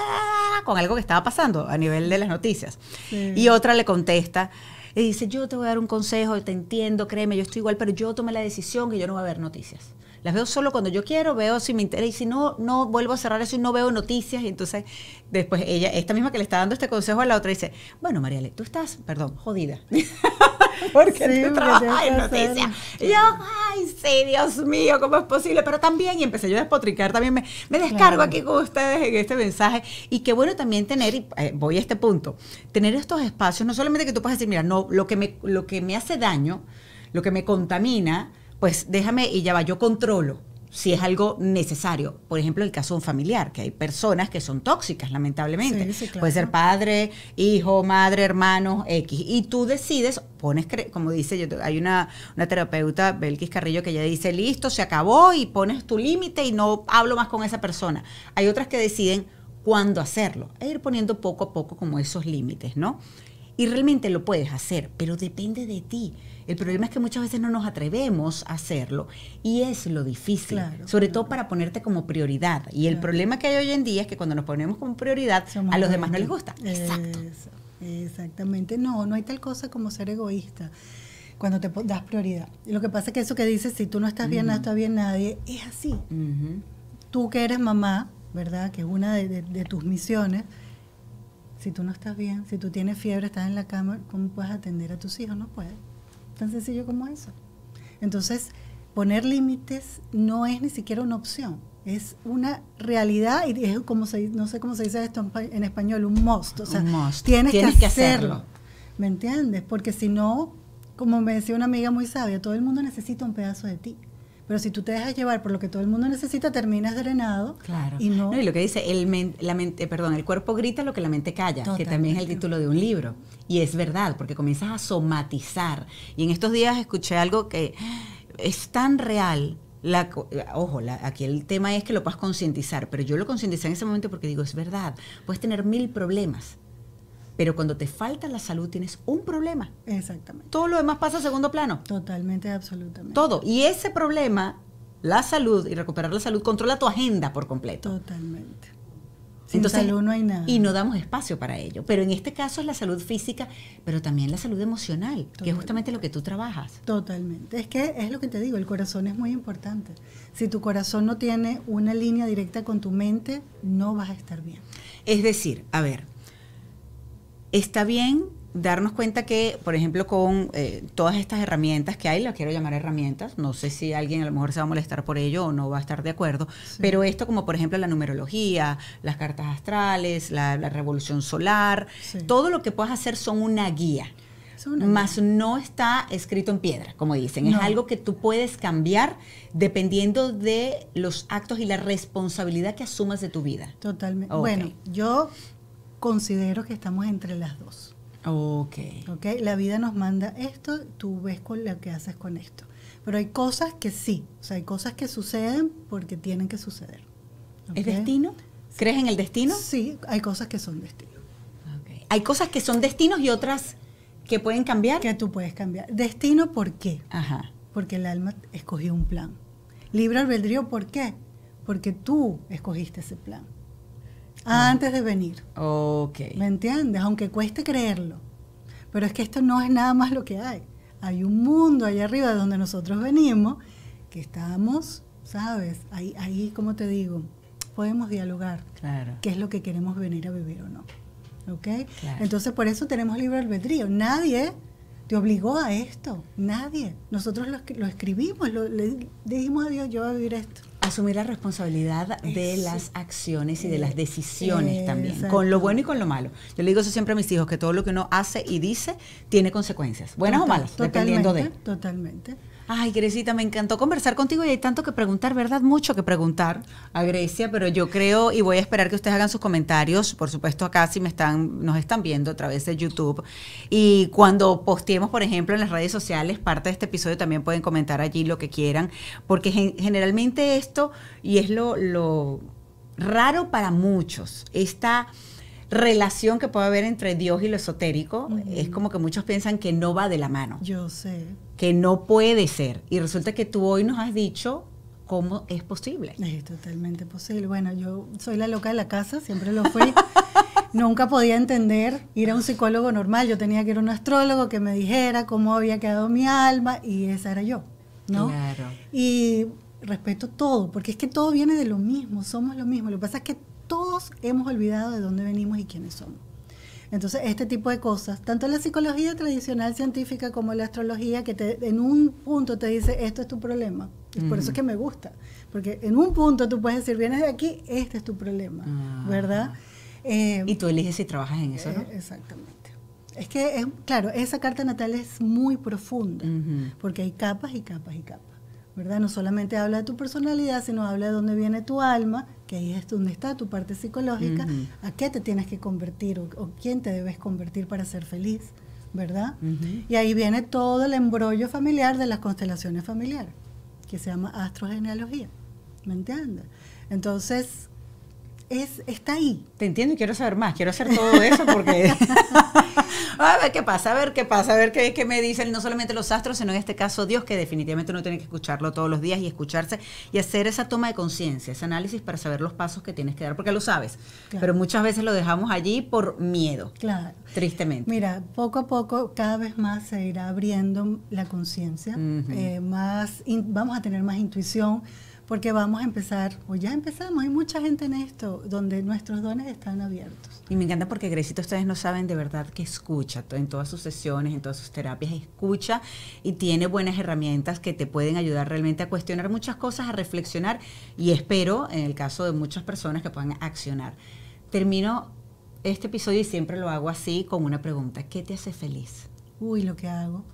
Speaker 1: Con algo que estaba pasando a nivel de las noticias. Sí. Y otra le contesta, y dice, yo te voy a dar un consejo, te entiendo, créeme, yo estoy igual, pero yo tomé la decisión que yo no voy a ver noticias. Las veo solo cuando yo quiero, veo si me interesa, y si no, no vuelvo a cerrar eso y no veo noticias. Y entonces, después ella, esta misma que le está dando este consejo a la otra, dice, bueno, Mariale, tú estás, perdón, jodida. Porque
Speaker 2: Sí,
Speaker 1: tú trabajas en noticias. Y yo, ay, sí, Dios mío, ¿cómo es posible? Pero también, y empecé yo a despotricar, también me descargo aquí con ustedes en este mensaje. Y qué bueno también tener, y voy a este punto, tener estos espacios, no solamente que tú puedas decir, mira, no, lo que me hace daño, lo que me contamina, pues déjame y ya va, yo controlo si es algo necesario. Por ejemplo, el caso de un familiar, que hay personas que son tóxicas, lamentablemente.
Speaker 2: Sí, sí, claro.
Speaker 1: Puede ser padre, hijo, madre, hermano, X. Y tú decides, pones, como dice, hay una terapeuta, Belkis Carrillo, que ella dice, listo, se acabó, y pones tu límite y no hablo más con esa persona. Hay otras que deciden cuándo hacerlo, e ir poniendo poco a poco como esos límites, ¿no? Y realmente lo puedes hacer, pero depende de ti. El problema es que muchas veces no nos atrevemos a hacerlo, y es lo difícil,
Speaker 2: claro,
Speaker 1: sobre todo para ponerte como prioridad. Y el problema que hay hoy en día es que cuando nos ponemos como prioridad, a los demás no les gusta. Exacto.
Speaker 2: Exactamente. No hay tal cosa como ser egoísta cuando te das prioridad. Y lo que pasa es que eso que dices, si tú no estás bien, no está bien nadie, es así. Tú que eres mamá, ¿verdad? Que es una de tus misiones. Si tú no estás bien, si tú tienes fiebre, estás en la cama, ¿cómo puedes atender a tus hijos? No puedes. Tan sencillo como eso. Entonces, poner límites no es ni siquiera una opción. Es una realidad, y es como no sé cómo se dice esto en español, un must. O sea,
Speaker 1: un must.
Speaker 2: Tienes que hacerlo. ¿Me entiendes? Porque si no, como me decía una amiga muy sabia, todo el mundo necesita un pedazo de ti. Pero si tú te dejas llevar por lo que todo el mundo necesita, terminas drenado.
Speaker 1: Claro.
Speaker 2: Y no,
Speaker 1: y lo que dice, el cuerpo grita lo que la mente calla, que también es el título de un libro. Y es verdad, porque comienzas a somatizar. Y en estos días escuché algo que es tan real. Aquí el tema es que lo puedas concientizar, pero yo lo concienticé en ese momento porque digo, es verdad, puedes tener 1000 problemas, pero cuando te falta la salud tienes un problema.
Speaker 2: Exactamente.
Speaker 1: Todo lo demás pasa a segundo plano.
Speaker 2: Totalmente, absolutamente.
Speaker 1: Todo. Y ese problema, la salud y recuperar la salud, controla tu agenda por completo.
Speaker 2: Totalmente. Sin
Speaker 1: Entonces,
Speaker 2: salud no hay nada.
Speaker 1: Y no damos espacio para ello. Pero en este caso es la salud física, pero también la salud emocional,
Speaker 2: Totalmente.
Speaker 1: que es justamente lo que tú trabajas.
Speaker 2: Totalmente. Es que es lo que te digo, el corazón es muy importante. Si tu corazón no tiene una línea directa con tu mente, no vas a estar bien.
Speaker 1: Es decir, a ver, está bien darnos cuenta que, por ejemplo, con todas estas herramientas que hay, las quiero llamar herramientas, no sé si alguien a lo mejor se va a molestar por ello o no va a estar de acuerdo, sí. Pero esto como por ejemplo la numerología, las cartas astrales, la revolución solar, sí. Todo lo que puedas hacer son una guía. Más no está escrito en piedra, como dicen. No. Es algo que tú puedes cambiar dependiendo de los actos y la responsabilidad que asumas de tu vida.
Speaker 2: Totalmente. Okay. Bueno, yo considero que estamos entre las dos.
Speaker 1: Okay.
Speaker 2: La vida nos manda esto, tú ves con lo que haces con esto. Pero hay cosas que sí, o sea, hay cosas que suceden porque tienen que suceder.
Speaker 1: ¿Es destino? ¿Crees en el destino?
Speaker 2: Sí, hay cosas que son destino.
Speaker 1: Okay. Hay cosas que son destinos y otras que pueden cambiar.
Speaker 2: Que tú puedes cambiar. Destino, ¿por qué?
Speaker 1: Ajá.
Speaker 2: Porque el alma escogió un plan. Libre albedrío, ¿por qué? Porque tú escogiste ese plan. Antes de venir.
Speaker 1: Okay.
Speaker 2: ¿Me entiendes? Aunque cueste creerlo. Pero es que esto no es nada más lo que hay. Hay un mundo allá arriba de donde nosotros venimos, que estamos, ¿sabes? Ahí, como te digo, podemos dialogar.
Speaker 1: Claro.
Speaker 2: ¿Qué es lo que queremos venir a vivir o no? ¿Ok?
Speaker 1: Claro.
Speaker 2: Entonces, por eso tenemos libre albedrío. Nadie te obligó a esto. Nadie. Nosotros lo escribimos, le dijimos a Dios, yo voy a vivir esto.
Speaker 1: Asumir la responsabilidad de las acciones y de las decisiones también, con lo bueno y con lo malo. Yo le digo eso siempre a mis hijos, que todo lo que uno hace y dice tiene consecuencias, buenas o malas, dependiendo de.
Speaker 2: Totalmente.
Speaker 1: Ay, Gresita, me encantó conversar contigo y hay tanto que preguntar, ¿verdad? Mucho que preguntar a Grecia, pero yo creo y voy a esperar que ustedes hagan sus comentarios, por supuesto acá si nos están viendo a través de YouTube, y cuando posteemos, por ejemplo, en las redes sociales, parte de este episodio también pueden comentar allí lo que quieran, porque generalmente esto, y es lo raro para muchos, esta relación que puede haber entre Dios y lo esotérico, es como que muchos piensan que no va de la mano.
Speaker 2: Yo sé.
Speaker 1: Que no puede ser. Y resulta que tú hoy nos has dicho cómo es posible.
Speaker 2: Es totalmente posible. Bueno, yo soy la loca de la casa, siempre lo fui. Nunca podía entender ir a un psicólogo normal. Yo tenía que ir a un astrólogo que me dijera cómo había quedado mi alma y esa era yo, ¿no?
Speaker 1: Claro.
Speaker 2: Y respeto todo, porque es que todo viene de lo mismo, somos lo mismo. Lo que pasa es que todos hemos olvidado de dónde venimos y quiénes somos. Entonces, este tipo de cosas, tanto la psicología tradicional científica como la astrología, que en un punto te dice, esto es tu problema. Y por eso es que me gusta, porque en un punto tú puedes decir, vienes de aquí, este es tu problema, ¿verdad?
Speaker 1: Y tú eliges si trabajas en eso, ¿no?
Speaker 2: Exactamente. Es que, claro, esa carta natal es muy profunda, porque hay capas y capas y capas, ¿verdad? No solamente habla de tu personalidad, sino habla de dónde viene tu alma, que ahí es donde está tu parte psicológica, a qué te tienes que convertir o quién te debes convertir para ser feliz, ¿verdad? Y ahí viene todo el embrollo familiar de las constelaciones familiares, que se llama astrogenealogía, ¿me entiendes? Entonces, está ahí.
Speaker 1: Te entiendo y quiero saber más, quiero hacer todo eso porque a ver qué pasa, a ver qué me dicen no solamente los astros, sino en este caso Dios, que definitivamente uno tiene que escucharlo todos los días y escucharse y hacer esa toma de conciencia, ese análisis para saber los pasos que tienes que dar, porque lo sabes, claro. Pero muchas veces lo dejamos allí por miedo,
Speaker 2: claro.
Speaker 1: Tristemente.
Speaker 2: Mira, poco a poco cada vez más se irá abriendo la conciencia, vamos a tener más intuición, porque vamos a empezar, o ya empezamos, hay mucha gente en esto, donde nuestros dones están abiertos.
Speaker 1: Y me encanta porque, Gresita, ustedes no saben de verdad que escucha en todas sus sesiones, en todas sus terapias, escucha y tiene buenas herramientas que te pueden ayudar realmente a cuestionar muchas cosas, a reflexionar y espero, en el caso de muchas personas, que puedan accionar. Termino este episodio y siempre lo hago así con una pregunta. ¿Qué te hace feliz?
Speaker 2: Uy, lo que hago,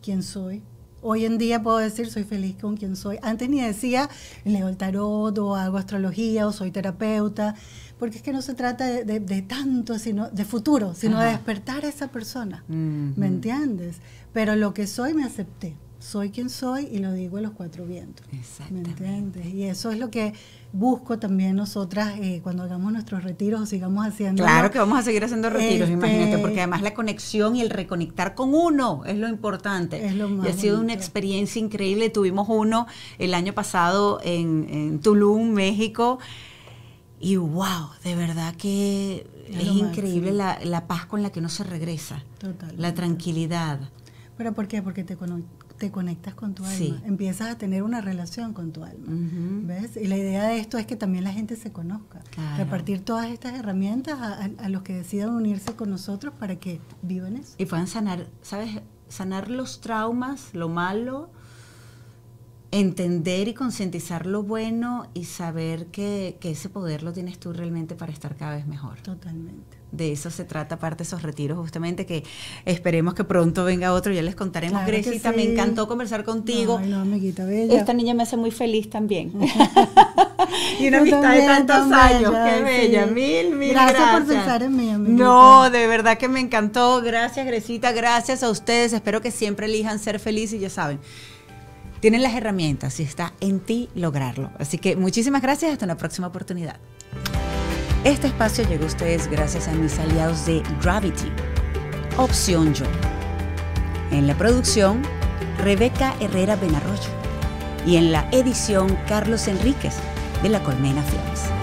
Speaker 2: quién soy. Hoy en día puedo decir soy feliz con quien soy. Antes ni decía leo el tarot o hago astrología o soy terapeuta, porque es que no se trata de tanto, sino de futuro, sino de despertar a esa persona, ¿me entiendes? Pero lo que soy me acepté. Soy quien soy y lo digo a los cuatro vientos.
Speaker 1: Exactamente.
Speaker 2: ¿Me entiendes? Y eso es lo que busco también nosotras cuando hagamos nuestros retiros o sigamos haciendo.
Speaker 1: Claro que vamos a seguir haciendo retiros, imagínate, porque además la conexión y el reconectar con uno es lo importante.
Speaker 2: Es lo más
Speaker 1: y ha sido una experiencia increíble. Tuvimos uno el año pasado en Tulum, México. Y wow, de verdad que es increíble la paz con la que uno se regresa.
Speaker 2: Totalmente.
Speaker 1: La tranquilidad.
Speaker 2: ¿Pero por qué? Porque te conectas con tu alma,
Speaker 1: sí.
Speaker 2: Empiezas a tener una relación con tu alma, ¿ves? Y la idea de esto es que también la gente se conozca,
Speaker 1: claro.
Speaker 2: Repartir todas estas herramientas a los que decidan unirse con nosotros para que vivan eso.
Speaker 1: Y puedan sanar, ¿sabes? Sanar los traumas, lo malo, entender y concientizar lo bueno y saber que ese poder lo tienes tú realmente para estar cada vez mejor.
Speaker 2: Totalmente.
Speaker 1: De eso se trata, aparte de esos retiros, justamente, que esperemos que pronto venga otro, ya les contaremos.
Speaker 2: Claro,
Speaker 1: Gresita,
Speaker 2: sí.
Speaker 1: Me encantó conversar contigo.
Speaker 2: Ay, no, amiguita bella.
Speaker 1: Esta niña me hace muy feliz también. Y una
Speaker 2: Yo
Speaker 1: amistad
Speaker 2: también,
Speaker 1: de tantos
Speaker 2: tan
Speaker 1: años,
Speaker 2: bella,
Speaker 1: qué bella,
Speaker 2: sí.
Speaker 1: mil
Speaker 2: Gracias por pensar en mí, amiguita.
Speaker 1: No, de verdad que me encantó. Gracias, Gresita, gracias a ustedes. Espero que siempre elijan ser felices y ya saben, tienen las herramientas y está en ti lograrlo. Así que muchísimas gracias, hasta una próxima oportunidad. Este espacio llegó a ustedes gracias a mis aliados de Gravity, Opción Yo. En la producción, Rebeca Herrera Benarroyo. Y en la edición, Carlos Enríquez, de La Colmena Films.